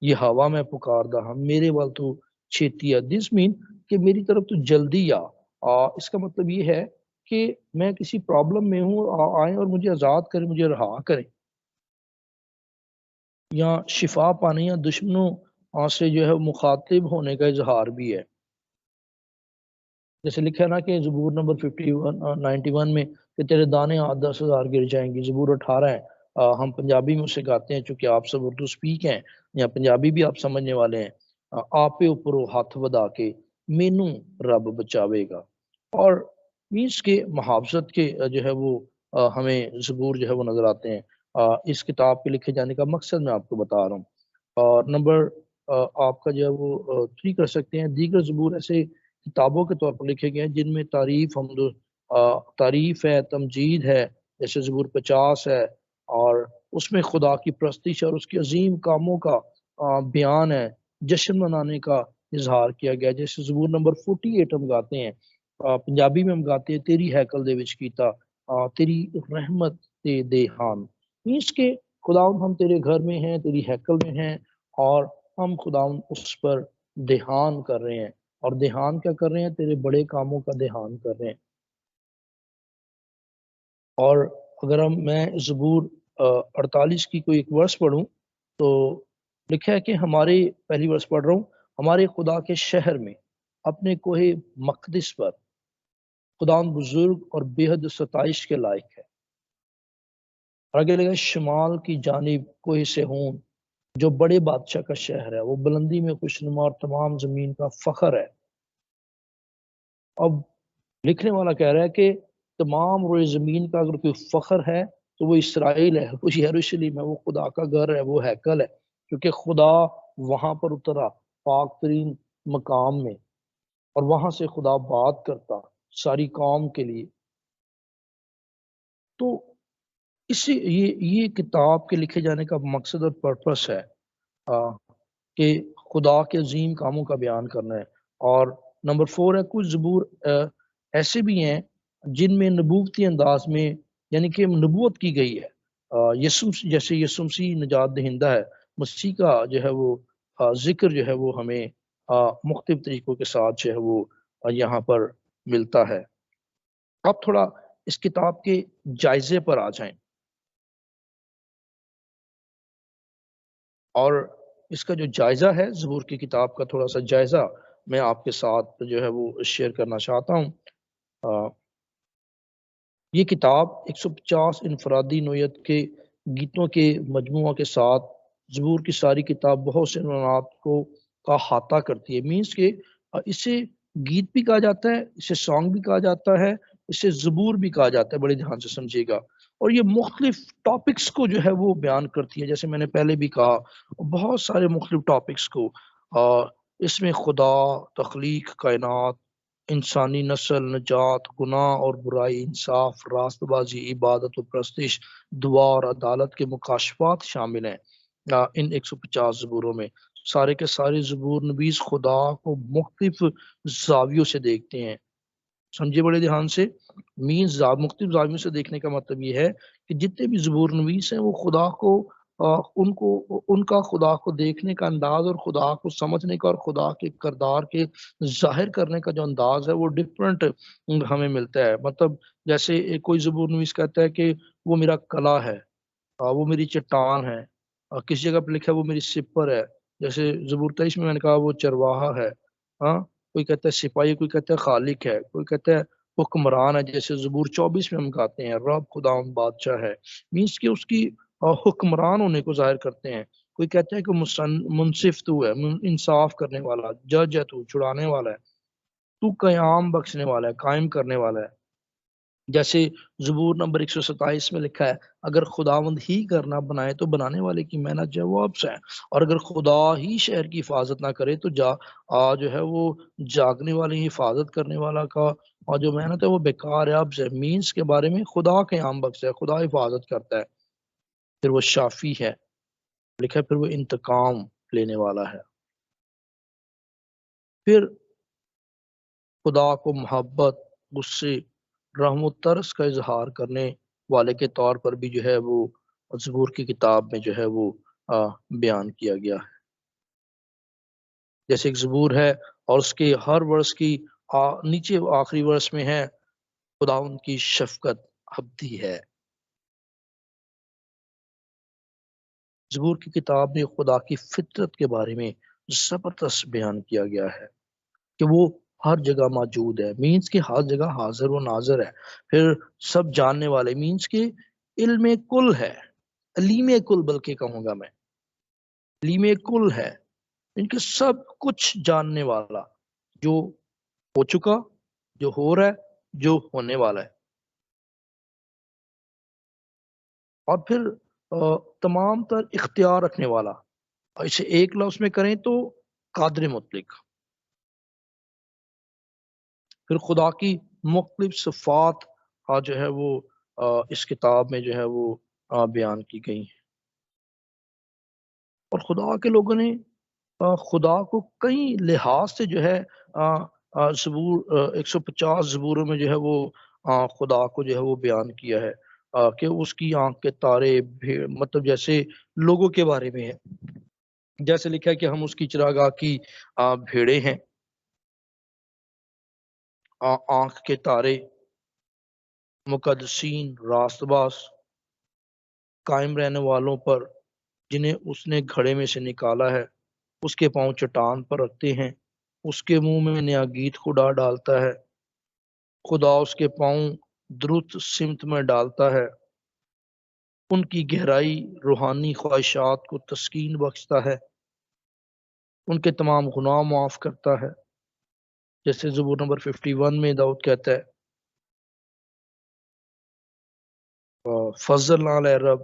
یہ ہوا میں پکاردہ ہم میرے وال تو چھیتی ہے، دس مین کہ میری طرف تو جلدی آ۔ اس کا مطلب یہ ہے کہ میں کسی پرابلم میں ہوں، آئیں اور مجھے آزاد کریں، مجھے رہا کریں، یا شفا پانے یا دشمنوں سے جو ہے مخاطب ہونے کا اظہار بھی ہے۔ جیسے لکھا ہے نا کہ زبور نمبر 91 میں کہ تیرے دانے 10,000 گر جائیں گی۔ زبور 18 ہے، ہم پنجابی میں اسے گاتے ہیں چونکہ آپ سب اردو سپیک ہیں یا پنجابی بھی آپ سمجھنے والے ہیں۔ آپ اوپروں ہاتھ ودا کے مینو رب بچاوے گا، اور مینس کے محافظت کے جو ہے وہ ہمیں زبور جو ہے وہ نظر آتے ہیں۔ اس کتاب کے لکھے جانے کا مقصد میں آپ کو بتا رہا ہوں۔ اور نمبر آپ کا جو ہے وہ 3 کر سکتے ہیں، دیگر زبور ایسے کتابوں کے طور پر لکھے گئے ہیں جن میں تعریف ہے، تمجید ہے، جیسے زبور 50 ہے، اور اس میں خدا کی پرستش اور اس کے عظیم کاموں کا بیان ہے، جشن منانے کا اظہار کیا گیا۔ جیسے زبور نمبر 48 ہم گاتے ہیں، پنجابی میں ہم گاتے ہیں، تیری ہیکل دے وچ کیتا تیری رحمت تے دیہان، مینس کہ خداوند ہم تیرے گھر میں ہیں، تیری ہیکل میں ہیں، اور ہم خداوند اس پر دھیان کر رہے ہیں۔ اور دھیان کیا کر رہے ہیں؟ تیرے بڑے کاموں کا دھیان کر رہے ہیں۔ اور اگر میں زبور 48 کی کوئی ایک ورس پڑھوں تو لکھا ہے کہ پہلی ورس پڑھ رہا ہوں، ہمارے خدا کے شہر میں اپنے کوہ مقدس پر خداوند بزرگ اور بے حد ستائش کے لائق ہے۔ اور آگے لگا شمال کی جانب کوہ سہون جو بڑے بادشاہ کا شہر ہے، وہ بلندی میں خوشنما اور تمام زمین کا فخر ہے۔ اب لکھنے والا کہہ رہا ہے کہ تمام روئے زمین کا اگر کوئی فخر ہے تو وہ اسرائیل ہے، وہ یروشلم ہے، وہ خدا کا گھر ہے، وہ ہیکل ہے، کیونکہ خدا وہاں پر اترا پاک ترین مقام میں، اور وہاں سے خدا بات کرتا ساری قوم کے لیے۔ تو یہ کتاب کے لکھے جانے کا مقصد اور پرپس ہے کہ خدا کے عظیم کاموں کا بیان کرنا ہے۔ اور نمبر 4 ہے، کچھ زبور ایسے بھی ہیں جن میں نبوتی انداز میں یعنی کہ نبوت کی گئی ہے، جیسے یسوع مسیح نجات دہندہ ہے، مسیح کا جو ہے وہ ذکر جو ہے وہ ہمیں مختلف طریقوں کے ساتھ جو ہے وہ یہاں پر ملتا ہے۔ اب تھوڑا اس کتاب کے جائزے پر آ جائیں، اور اس کا جو جائزہ ہے زبور کی کتاب کا، تھوڑا سا جائزہ میں آپ کے ساتھ جو ہے وہ شیئر کرنا چاہتا ہوں۔ یہ کتاب 150 انفرادی نوعیت کے گیتوں کے مجموعہ کے ساتھ زبور کی ساری کتاب بہت سے عنوانات کا احاطہ کرتی ہے۔ مینس کہ اسے گیت بھی کہا جاتا ہے، اسے سانگ بھی کہا جاتا ہے، اسے زبور بھی کہا جاتا ہے، بڑے دھیان سے سمجھیے گا۔ اور یہ مختلف ٹاپکس کو جو ہے وہ بیان کرتی ہے، جیسے میں نے پہلے بھی کہا بہت سارے مختلف ٹاپکس کو۔ اس میں خدا، تخلیق، کائنات، انسانی نسل، نجات، گناہ اور برائی، انصاف، راست بازی، عبادت و پرستش، دعا اور عدالت کے مکاشفات شامل ہیں۔ ان 150 زبوروں میں سارے کے سارے زبور نویس خدا کو مختلف زاویوں سے دیکھتے ہیں۔ سمجھے بڑے دھیان سے، مختلف زاویوں سے دیکھنے کا مطلب یہ ہے کہ جتنے بھی زبور نویس ہیں وہ خدا کو ان کا خدا کو دیکھنے کا انداز اور خدا کو سمجھنے کا اور خدا کے کردار کے ظاہر کرنے کا جو انداز ہے وہ ڈفرنٹ ہمیں ملتا ہے۔ مطلب جیسے کوئی زبور نویس کہتا ہے کہ وہ میرا کلا ہے، وہ میری چٹان ہے، کسی جگہ پہ لکھا ہے وہ میری سپر ہے، جیسے زبور 23 میں نے کہا وہ چرواہا ہے، کوئی کہتا ہے سپاہی، کوئی کہتا ہے خالق ہے، کوئی کہتا ہے حکمران ہے، جیسے زبور 24 میں ہم کہتے ہیں رب خداوند بادشاہ ہے، مینس کہ اس کی حکمران ہونے کو ظاہر کرتے ہیں۔ کوئی کہتا ہے کہ منصف تو ہے، انصاف کرنے والا، جج ہے، تو چھڑانے والا ہے، تو قیام بخشنے والا ہے، قائم کرنے والا ہے۔ جیسے زبور نمبر 127 میں لکھا ہے اگر خداوند ہی کرنا بنائے تو بنانے والے کی محنت جو ہے وہ ابس ہے، اور اگر خدا ہی شہر کی حفاظت نہ کرے تو جو ہے وہ جاگنے والی حفاظت کرنے والا کا اور جو محنت ہے وہ بیکار ہے، ابس ہے۔ مینس کے بارے میں خدا قیام بخش ہے، خدا حفاظت کرتا ہے، پھر وہ شافی ہے، لکھا ہے پھر وہ انتقام لینے والا ہے، پھر خدا کو محبت، غصے، رحم و ترس کا اظہار کرنے والے کے طور پر بھی جو ہے وہ زبور کی کتاب میں جو ہے وہ بیان کیا گیا ہے۔ جیسے ایک زبور ہے اور اس کے ہر ورس کی نیچے آخری ورس میں ہے خدا ان کی شفقت ابدی ہے۔ زبور کی کتاب میں خدا کی فطرت کے بارے میں زبردست بیان کیا گیا ہے کہ وہ ہر جگہ موجود ہے، مینس کہ ہر جگہ حاضر و ناظر ہے، پھر سب جاننے والے، مینس کہ علم کل ہے، علیم کل بلکہ کہوں گا میں، علیم کل ہے، ان کے سب کچھ جاننے والا، جو ہو چکا، جو ہو رہا ہے، جو ہونے والا ہے، اور پھر تمام تر اختیار رکھنے والا، اسے ایک لفظ میں کریں تو قادر مطلق، پھر خدا کی مختلف صفات جو ہے وہ اس کتاب میں جو ہے وہ بیان کی گئی ہیں، اور خدا کے لوگوں نے خدا کو کئی لحاظ سے جو ہے زبور 150 زبوروں میں جو ہے وہ خدا کو جو ہے وہ بیان کیا ہے کہ اس کی آنکھ کے تارے مطلب جیسے لوگوں کے بارے میں ہے، جیسے لکھا ہے کہ ہم اس کی چراگاہ کی بھیڑے ہیں، آنکھ کے تارے، مقدسین، راست باز، قائم رہنے والوں پر جنہیں اس نے گھڑے میں سے نکالا ہے، اس کے پاؤں چٹان پر رکھتے ہیں، اس کے منہ میں نیا گیت خدا ڈالتا ہے، خدا اس کے پاؤں درست سمت میں ڈالتا ہے، ان کی گہرائی روحانی خواہشات کو تسکین بخشتا ہے، ان کے تمام گناہ معاف کرتا ہے، جیسے زبور نمبر 51 میں داؤد کہتا ہے فضل نال اے رب،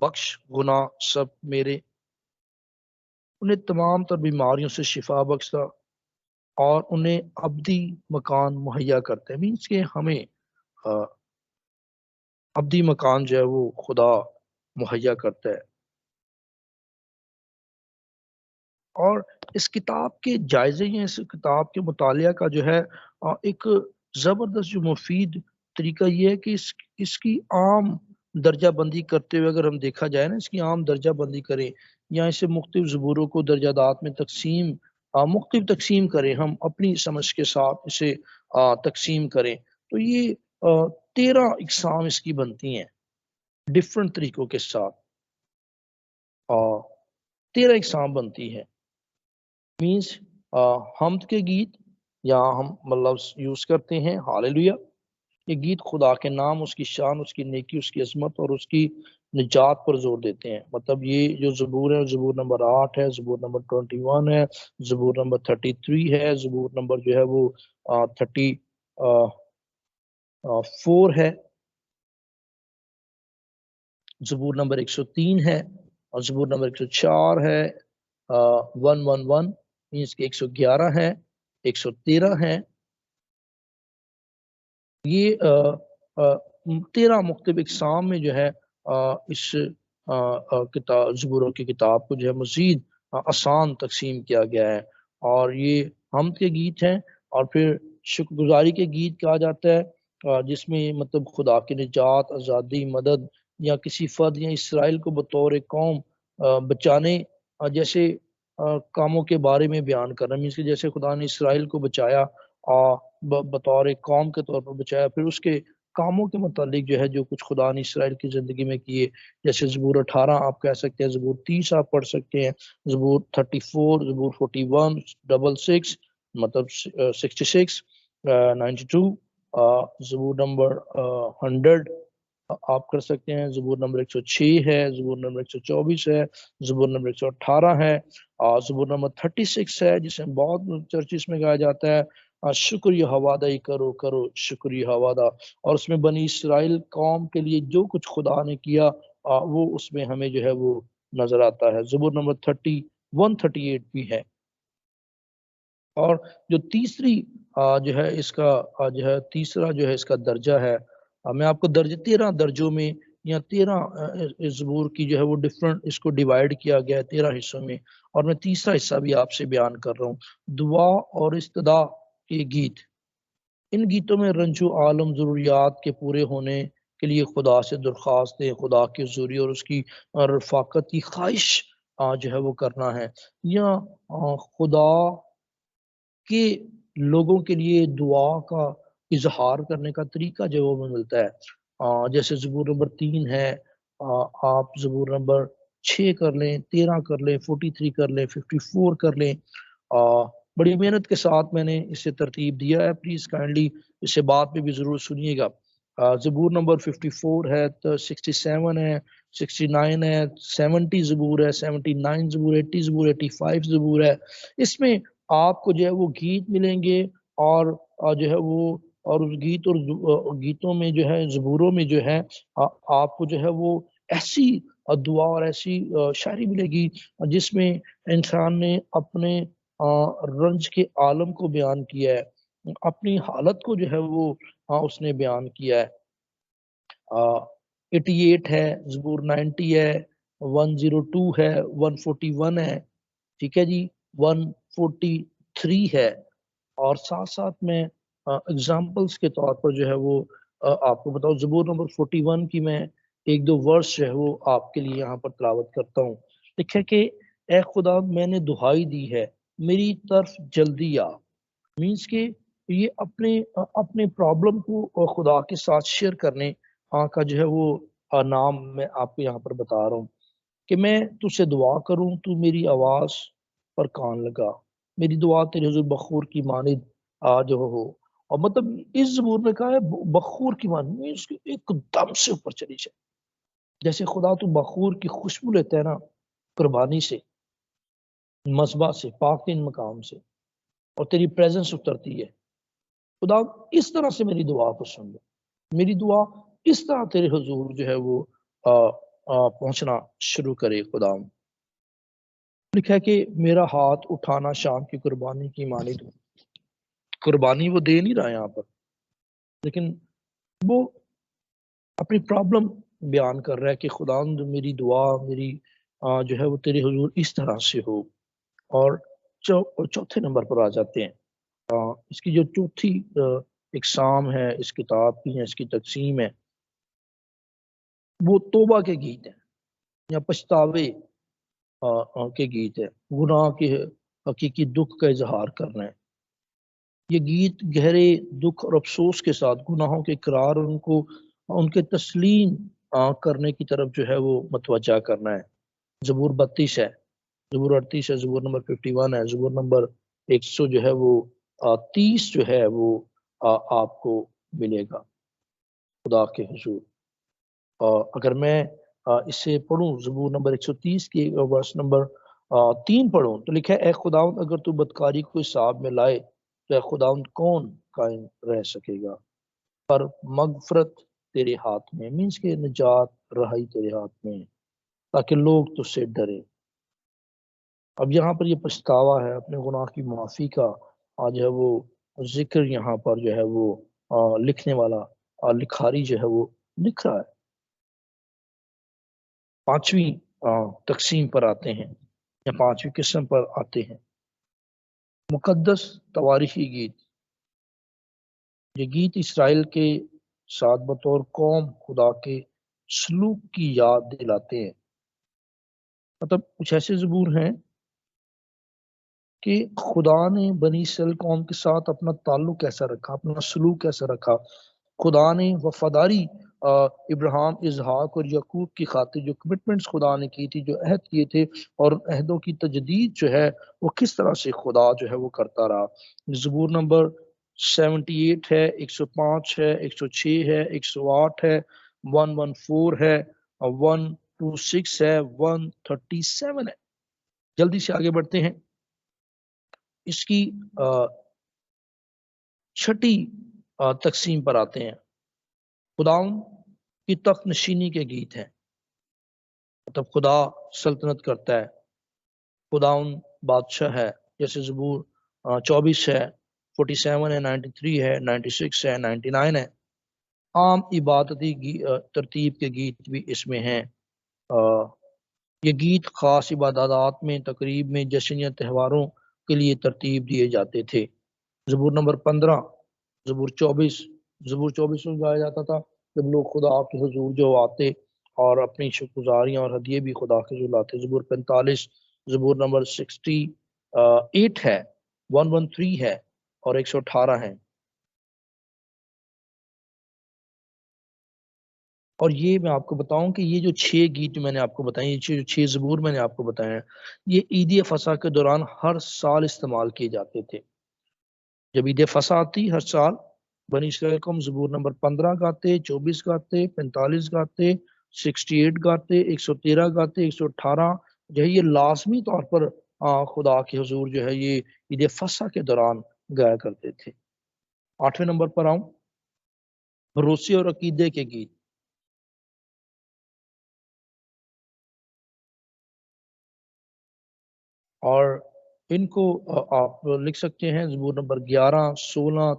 بخش گناہ سب میرے، انہیں تمام تر بیماریوں سے شفا بخشتا اور انہیں ابدی مکان مہیا کرتے ہیں، مینس کہ ہمیں ابدی مکان جو ہے وہ خدا مہیا کرتا ہے۔ اور اس کتاب کے جائزے ہیں، اس کتاب کے مطالعہ کا جو ہے ایک زبردست جو مفید طریقہ یہ ہے کہ اس کی عام درجہ بندی کرتے ہوئے اگر ہم دیکھا جائے نا، اس کی عام درجہ بندی کریں یا اسے مختلف زبوروں کو درجات میں مختلف تقسیم کریں، ہم اپنی سمجھ کے ساتھ اسے تقسیم کریں تو یہ 13 اقسام اس کی بنتی ہیں ڈفرنٹ طریقوں کے ساتھ، 13 اقسام بنتی ہیں، مینس حمد کے گیت یا ہم مطلب یوز کرتے ہیں ہاللویا، یہ گیت خدا کے نام، اس کی شان، اس کی نیکی، اس کی عظمت اور اس کی نجات پر زور دیتے ہیں، مطلب یہ جو زبور ہے، زبور نمبر 8 ہے، زبور نمبر 21 ہے، زبور نمبر 33 ہے، زبور نمبر جو ہے وہ 34 ہے، زبور نمبر 103 ہے، اور زبور نمبر 104 ہے، 111 مینس کہ 111 ہے، 113 ہے، یہ 13 مختلف اقسام میں جو ہے اس کتاب زبوروں کی کتاب کو جو ہے مزید آسان تقسیم کیا گیا ہے، اور یہ حمد کے گیت ہیں، اور پھر شکر گزاری کے گیت کہا جاتا ہے جس میں مطلب خدا کی نجات، آزادی، مدد یا کسی فرد یا اسرائیل کو بطور قوم بچانے جیسے کاموں کے بارے میں بیان کرنا، مینس کہ جیسے خدا نے اسرائیل کو بچایا بطور قوم کے طور پر بچایا، پھر اس کے کاموں کے متعلق جو ہے جو کچھ خدا نے اسرائیل کی زندگی میں کیے، جیسے زبور 18 آپ کہہ سکتے ہیں، زبور 30 آپ پڑھ سکتے ہیں، زبور 34، زبور 41، 66 مطلب 66، 92، زبور نمبر 100 آپ کر سکتے ہیں، زبور نمبر 106 ہے، زبور نمبر 124 ہے، زبور نمبر 118 ہے، اور زبور نمبر 36 ہے جسے بہت چرچز میں گایا جاتا ہے، شکریہ حوادہ کرو کرو شکریہ حوادہ، اور اس میں بنی اسرائیل قوم کے لیے جو کچھ خدا نے کیا وہ اس میں ہمیں جو ہے وہ نظر آتا ہے۔ زبور نمبر 138 بھی ہے۔ اور جو تیسری جو ہے اس کا جو ہے تیسرا جو ہے اس کا درجہ ہے، میں آپ کو 13 درجوں میں یا 13 زبور کی جو ہے وہ ڈفرنٹ اس کو ڈیوائیڈ کیا گیا ہے 13 حصوں میں، اور میں تیسرا حصہ بھی آپ سے بیان کر رہا ہوں۔ دعا اور استدا کے گیت، ان گیتوں میں رنج و عالم ضروریات کے پورے ہونے کے لیے خدا سے درخواستیں، خدا کی حضوری اور اس کی رفاقت کی خواہش جو ہے وہ کرنا ہے، یا خدا کہ لوگوں کے لیے دعا کا اظہار کرنے کا طریقہ جو وہ ملتا ہے۔ جیسے زبور نمبر 3 ہے، آپ زبور نمبر 6 کر لیں، 13 کر لیں، 43 کر لیں، 54 کر لیں۔ بڑی محنت کے ساتھ میں نے اسے ترتیب دیا ہے، پلیز کائنڈلی اسے بعد میں بھی ضرور سنیے گا۔ زبور نمبر 54 ہے، تو 67 ہے، 69 ہے، 70 زبور ہے، 79 زبور، 80 زبور، 85 زبور ہے۔ اس میں آپ کو جو ہے وہ گیت ملیں گے، اور جو ہے وہ اور اس گیت اور گیتوں میں جو ہے زبوروں میں جو ہے آپ کو جو ہے وہ ایسی دعا اور ایسی شاعری ملے گی جس میں انسان نے اپنے رنج کے عالم کو بیان کیا ہے، اپنی حالت کو جو ہے وہ اس نے بیان کیا ہے۔ 88 ہے، زبور 90 ہے، 102 ہے، 141 ہے، ٹھیک ہے جی، 143 ہے۔ اور ساتھ ساتھ میں اگزامپلس کے طور پر جو ہے وہ آپ کو بتاؤ، زبور نمبر 41 کی میں ایک دو ورس جو ہے وہ آپ کے لیے یہاں پر تلاوت کرتا ہوں۔ لکھا کہ اے خدا میں نے دہائی دی ہے، میری طرف جلدی آ، مینس کہ یہ اپنے پرابلم کو خدا کے ساتھ شیئر کرنے کا جو ہے وہ نام میں آپ کو یہاں پر بتا رہا ہوں کہ میں تجھ سے دعا کروں، تو میری آواز پر کان لگا، میری دعا تیرے حضور بخور کی مانند جو ہو۔ اور مطلب اس زبور میں کہا ہے بخور کی مانند، اس کے ایک دم سے اوپر چلی جائے، جیسے خدا تو بخور کی خوشبو لیتا ہے نا قربانی سے، مذبح سے، پاک تین مقام سے، اور تیری پریزنس اترتی ہے۔ خدا اس طرح سے میری دعا کو سن لو، میری دعا اس طرح تیرے حضور جو ہے وہ پہنچنا شروع کرے۔ خدا لکھا ہے کہ میرا ہاتھ اٹھانا شام کی قربانی کی مانند ہو۔ قربانی وہ دے نہیں رہا یہاں پر، لیکن وہ اپنی پرابلم بیان کر رہا ہے کہ خدا میری دعا میری جو ہے وہ تیرے حضور اس طرح سے ہو۔ اور چوتھے نمبر پر آ جاتے ہیں، اس کی جو چوتھی اقسام ہے اس کتاب کی، اس کی تقسیم ہے، وہ توبہ کے گیت ہیں یا پچھتاوے کے گیت ہے، گناہ کے حقیقی دکھ کا اظہار کرنا ہے۔ یہ گیت گہرے دکھ اور افسوس کے ساتھ گناہوں کے اقرار اور ان کے تسلیم کرنے کی طرف جو ہے وہ متوجہ کرنا ہے۔ زبور 32 ہے، زبور 38 ہے، زبور نمبر 51 ہے، زبور نمبر 100 جو ہے وہ 30 جو ہے وہ آپ کو ملے گا خدا کے حضور۔ اگر میں اسے پڑھوں، زبور نمبر 130 کی ورس نمبر 3 پڑھوں تو لکھا ہے اے خداوند اگر تو بدکاری کو حساب میں لائے تو اے خداوند کون قائم رہ سکے گا؟ پر مغفرت تیرے ہاتھ میں، مینس کہ نجات رہائی تیرے ہاتھ میں، تاکہ لوگ تجھ سے ڈرے۔ اب یہاں پر یہ پچھتاوا ہے، اپنے گناہ کی معافی کا جو ہے وہ ذکر یہاں پر جو ہے وہ لکھنے والا لکھاری جو ہے وہ لکھ رہا ہے۔ پانچویں تقسیم پر آتے ہیں یا پانچویں قسم پر آتے ہیں، مقدس تواریخی گیت۔ یہ گیت اسرائیل کے ساتھ بطور قوم خدا کے سلوک کی یاد دلاتے ہیں۔ مطلب کچھ ایسے زبور ہیں کہ خدا نے بنی اسرائیل قوم کے ساتھ اپنا تعلق کیسا رکھا، اپنا سلوک کیسا رکھا، خدا نے وفاداری ابراہیم، اسحاق اور یعقوب کی خاطر جو کمٹمنٹس خدا نے کی تھی، جو عہد کیے تھے، اور عہدوں کی تجدید جو ہے وہ کس طرح سے خدا جو ہے وہ کرتا رہا۔ زبور نمبر 78 ہے، 105 ہے، 106 ہے، 108 ہے، 114 ہے، 126 ہے، 137 ہے۔ جلدی سے آگے بڑھتے ہیں۔ اس کی چھٹی تقسیم پر آتے ہیں۔ خداؤں کی تخت نشینی کے گیت ہیں، مطلب خدا سلطنت کرتا ہے، خداؤں بادشاہ ہے، جیسے زبور 24 ہے، 47 ہے، 93 ہے، 96 ہے، 99 ہے۔ عام عبادتی ترتیب کے گیت بھی اس میں ہیں۔ یہ گیت خاص عبادات میں، تقریب میں، جشن یا تہواروں کے لیے ترتیب دیے جاتے تھے۔ زبور نمبر 15، زبور 24 میں گایا جاتا تھا جب لوگ خدا کے حضور جو آتے اور اپنی شکرگزاریاں اور ہدیے بھی خدا کے حضور لاتے۔ زبور 45، زبور نمبر 68 ہے، 113 ہے اور 118 ہے۔ اور یہ میں آپ کو بتاؤں کہ یہ جو 6 گیت میں نے آپ کو بتائیں، یہ جو 6 زبور میں نے آپ کو بتائے ہیں، یہ عید فصح کے دوران ہر سال استعمال کیے جاتے تھے۔ جب عید فصح آتی ہر سال، بنی اسرائیل قوم زبور نمبر 15 گاتے، 24 گاتے، 45 گاتے، 68 گاتے، 113 گاتے، 118 جو ہے یہ لازمی طور پر خدا کے حضور جو ہے یہ عید فصح کے دوران گایا کرتے تھے۔ 8ویں نمبر پر آؤں، بھروسے اور عقیدے کے گیت۔ اور ان کو آپ لکھ سکتے ہیں زبور نمبر 11، 16،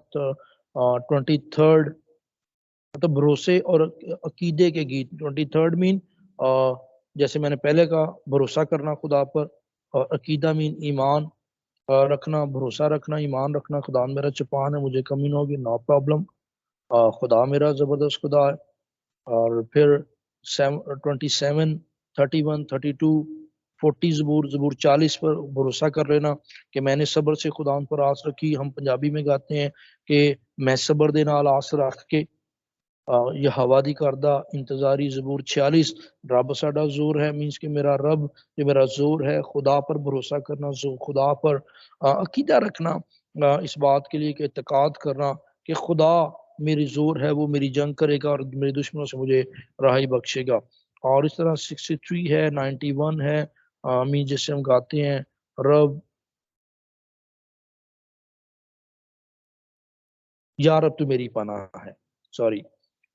23، مطلب بھروسے اور عقیدے کے گیت۔ 23 مین جیسے میں نے پہلے کہا بھروسہ کرنا خدا پر، اور عقیدہ مین ایمان رکھنا، بھروسہ رکھنا، ایمان رکھنا، خدا میرا چپان ہے، مجھے کمی نہ ہوگی، نو پرابلم، خدا میرا زبردست خدا ہے۔ اور پھر 27، 31، 32، 40 زبور 40 پر بھروسہ کر لینا کہ میں نے صبر سے خدا ان پر آس رکھی۔ ہم پنجابی میں گاتے ہیں کہ میں صبر دے نال آس رکھ کے، یہ ہوا دی کردہ انتظاری۔ زبور 46، رب ساڈا زور ہے، مینس کہ میرا رب یہ میرا زور ہے۔ خدا پر بھروسہ کرنا، خدا پر عقیدہ رکھنا، اس بات کے لیے کہ اعتقاد کرنا کہ خدا میری زور ہے، وہ میری جنگ کرے گا اور میرے دشمنوں سے مجھے رہائی بخشے گا۔ اور اس طرح 63 ہے، 91 ہے، مین جس سے ہم گاتے ہیں رب یا رب تو میری پناہ ہے، سوری۔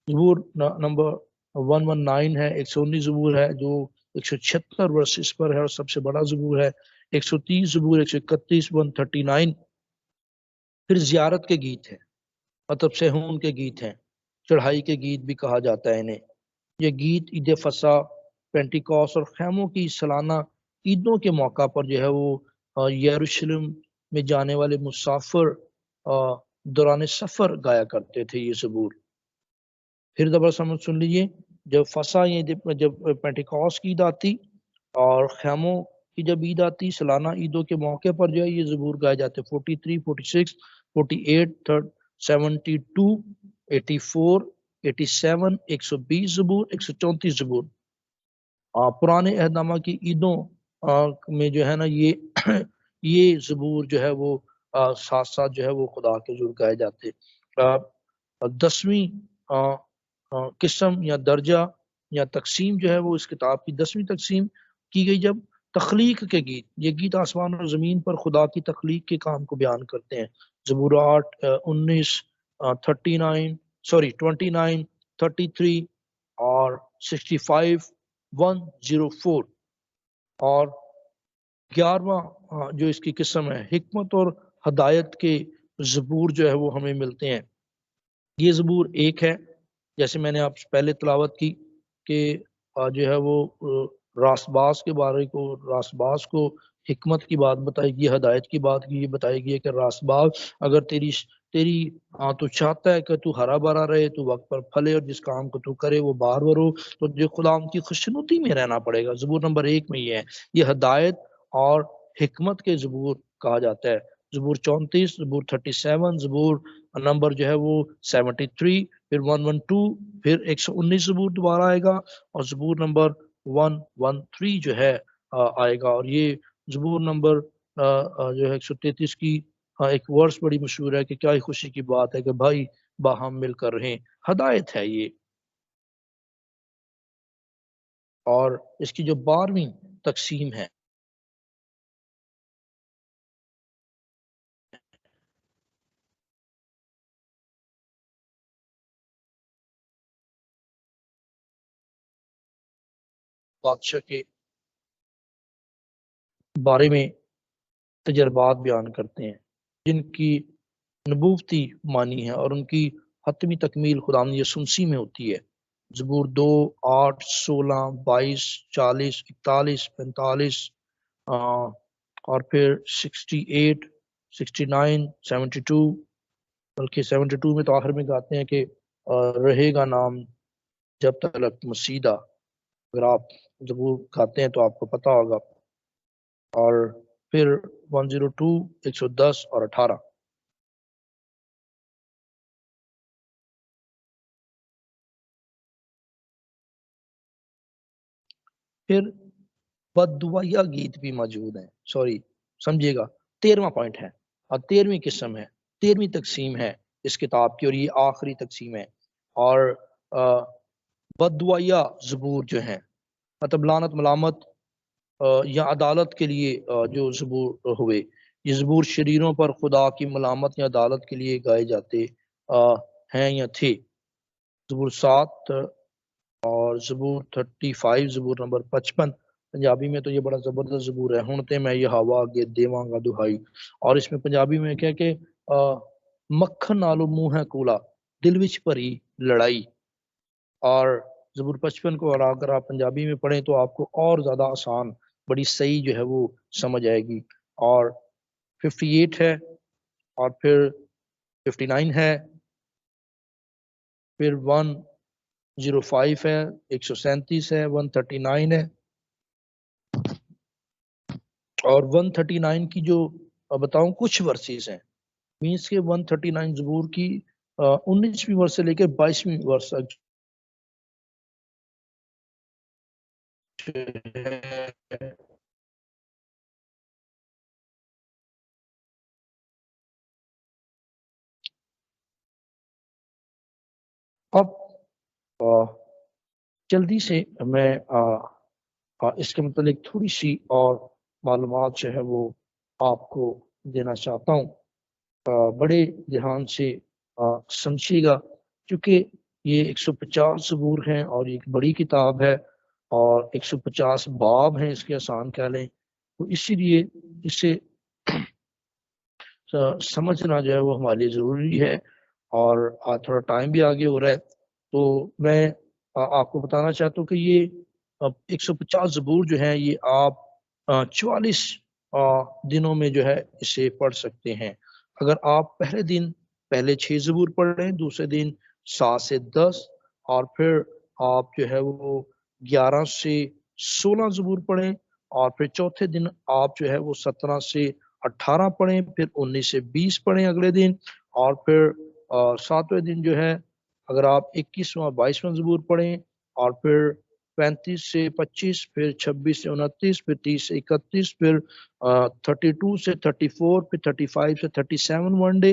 زبور نمبر 119 ہے، 119 زبور ہے جو 176 ورسز پر ہے اور سب سے بڑا زبور ہے۔ 130 زبور، 131، 139۔ پھر زیارت کے گیت ہیں، مطلب سہون کے گیت ہیں، چڑھائی کے گیت بھی کہا جاتا ہے انہیں۔ یہ گیت عید فصح، پینٹیکوس اور خیموں کی سالانہ عیدوں کے موقع پر جو ہے وہ یروشلم میں جانے والے مسافر دوران سفر گایا کرتے تھے یہ زبور۔ پھر دوبارہ سن لیجیے، جب فصح جب پینٹیکوس کی عید آتی اور خیموں کی جب عید آتی، سالانہ عیدوں کے موقع پر جو ہے یہ زبور گائے جاتے۔ 43، 46، 48، 72، 84، 87، 120 زبور، 134 زبور۔ پرانے عہد نامہ کی عیدوں میں جو ہے نا یہ زبور جو ہے وہ ساتھ ساتھ جو ہے وہ خدا کے حضور گائے جاتے۔ 10ویں قسم یا درجہ یا تقسیم جو ہے وہ اس کتاب کی 10ویں تقسیم کی گئی جب تخلیق کے گیت۔ یہ گیت آسمان اور زمین پر خدا کی تخلیق کے کام کو بیان کرتے ہیں۔ زبورات 19، 29، 33 اور 65، 104۔ اور 11واں جو اس کی قسم ہے حکمت اور ہدایت کے زبور جو ہے وہ ہمیں ملتے ہیں۔ یہ زبور ایک ہے، جیسے میں نے آپ سے پہلے تلاوت کی کہ جو ہے وہ راست باز کے بارے کو، راست باز کو حکمت کی بات بتائی گئی، ہدایت کی بات کی بتائی گئی ہے کہ راست باز اگر تیری تو چاہتا ہے کہ تو ہرا بھرا رہے، تو وقت پر پھلے، اور جس کام کو تو کرے وہ بار بار ہو، تو جو خدا ان کی خوشنودی میں رہنا پڑے گا۔ زبور نمبر 1 میں یہ ہے، یہ ہدایت اور حکمت کے زبور کہا جاتا ہے۔ زبور 34، زبور 37، زبور نمبر جو ہے وہ 73، پھر 112، پھر 119 زبور دوبارہ آئے گا، اور زبور نمبر 113 جو ہے آئے گا۔ اور یہ زبور نمبر جو ہے 133 کی ایک ورس بڑی مشہور ہے کہ کیا ہی خوشی کی بات ہے کہ بھائی باہم مل کر رہیں، ہدایت ہے یہ۔ اور اس کی جو 12ویں تقسیم ہے بادشاہ کے بارے میں تجربات بیان کرتے ہیں جن کی نبوتی معنی ہے اور ان کی حتمی تکمیل خداوند یسوع مسیح میں ہوتی ہے۔ زبور 2، 8، 16، 22، 40، 41، 45 اور پھر 68، 69، 72، بلکہ 72 میں تو آخر میں کہتے ہیں کہ رہے گا نام جب تک مسیدہ۔ اگر آپ زبور کھاتے ہیں تو آپ کو پتہ ہوگا۔ اور پھر 102، 110 اور 18۔ پھر بد دعائیہ گیت بھی موجود ہیں، سمجھیے گا 13واں پوائنٹ ہے اور 13ویں قسم ہے، 13ویں تقسیم ہے اس کتاب کی، اور یہ آخری تقسیم ہے۔ اور بد دعائیہ زبور جو ہیں، مطلب لعنت ملامت یا عدالت کے لیے جو زبور ہوئے، یہ زبور شریروں پر خدا کی ملامت یا عدالت کے لیے گائے جاتے ہیں یا تھے۔ زبور 7 اور زبور 35، زبور نمبر 55، پنجابی میں تو یہ بڑا زبردست زبور ہے۔ ہن تے میں یہ ہوا اگے دیواں گا دہائی، اور اس میں پنجابی میں کہہ کہ مکھن نالو منہ ہے کولا دل وچ بھری لڑائی۔ اور زبور 55 کو اگر آپ پنجابی میں پڑھیں تو آپ کو اور زیادہ آسان، بڑی صحیح جو ہے وہ سمجھ آئے گی۔ اور 58 ہے، اور پھر 59 ہے، پھر 105 ہے، 137 ہے، 139 ہے۔ اور 139 کی جو بتاؤں کچھ ورسز ہیں، مینس کے 139 زبور کی 19ویں ورس سے لے کے 22ویں ورس تک اب جلدی سے میں اس کے متعلق تھوڑی سی اور معلومات جو ہے وہ آپ کو دینا چاہتا ہوں۔ بڑے دھیان سے سمجھیے گا، کیونکہ یہ 150 زبور ہیں اور ایک بڑی کتاب ہے، اور 150 باب ہیں اس کے، آسان کہہ لیں، تو اسی لیے اسے سمجھنا جو ہے وہ ہمارے لیے ضروری ہے۔ اور تھوڑا ٹائم بھی آگے ہو رہا ہے، تو میں آپ کو بتانا چاہتا ہوں کہ یہ 150 زبور جو ہیں یہ آپ 44 دنوں میں جو ہے اسے پڑھ سکتے ہیں۔ اگر آپ پہلے دن پہلے 6 زبور پڑھ رہے ہیں، دوسرے دن 7 سے 10، اور پھر آپ جو ہے وہ 11 سے 16 زبور پڑھیں، اور پھر چوتھے دن آپ جو ہے وہ 17 سے 18 پڑھیں، پھر 19 سے 20 پڑھیں اگلے دن، اور پھر 7ویں دن جو ہے اگر آپ 21واں 22واں زبور پڑھیں، اور پھر 35 سے 25، پھر 26 سے 29، پھر 30 سے 31، پھر 32 سے 34، پھر 35 سے 37 ون ڈے،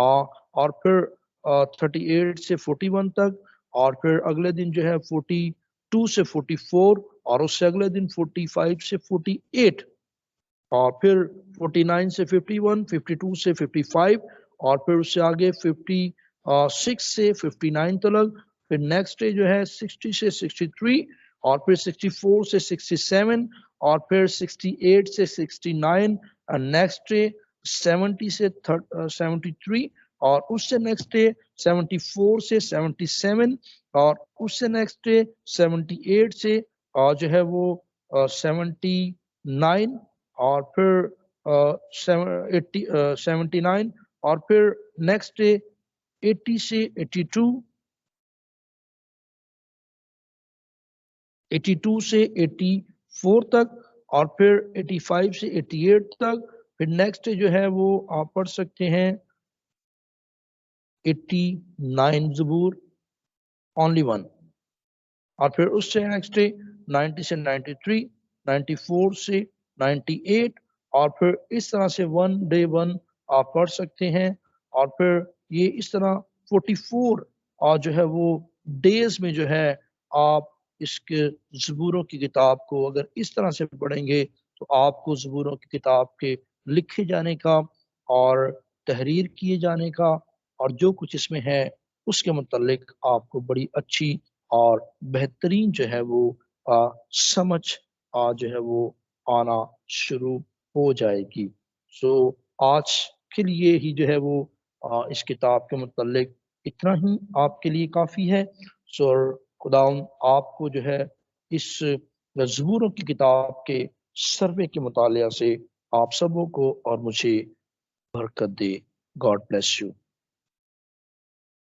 اور پھر 38 سے 41 تک، اور پھر اگلے دن جو ہے 42 سے 44، اور اس سے اگلے دن 45 سے 48، اور پھر 49 سے 51، 52 سے 55، اور پھر اس سے آگے 56 سے 59 تک، پھر نیکسٹ ڈے جو ہے 60 سے 63، اور پھر 64 سے 67، اور پھر 68 سے 69، اور نیکسٹ ڈے 70 سے 73، اور اس سے نیکسٹ ڈے 74 سے 77، اور اس سے نیکسٹ ڈے 78 سے جو ہے وہ 79، اور پھر 79، اور پھر نیکسٹ ڈے 80 سے 82، 82 سے 84 تک، اور پھر 85 سے 88 تک، پھر نیکسٹ ڈے جو ہے وہ آپ پڑھ سکتے ہیں 89 زبور اونلی ون، اور پھر اس سے نیکسٹ ڈے 90 سے 93، 94 سے 98، اور پھر اس طرح سے 1 ڈے 1 آپ پڑھ سکتے ہیں، اور پھر یہ اس طرح 44 اور جو ہے وہ ڈیز میں جو ہے آپ اس کے زبوروں کی کتاب کو اگر اس طرح سے پڑھیں گے تو آپ کو زبوروں کی کتاب کے لکھے جانے کا اور تحریر کیے جانے کا اور جو کچھ اس میں ہے اس کے متعلق آپ کو بڑی اچھی اور بہترین جو ہے وہ سمجھ جو ہے وہ آنا شروع ہو جائے گی۔ سو آج کے لیے ہی جو ہے وہ اس کتاب کے متعلق اتنا ہی آپ کے لیے کافی ہے۔ سو خداوند آپ کو جو ہے اس زبوروں کی کتاب کے سروے کے مطالعہ سے آپ سبوں کو اور مجھے برکت دے۔ God bless you.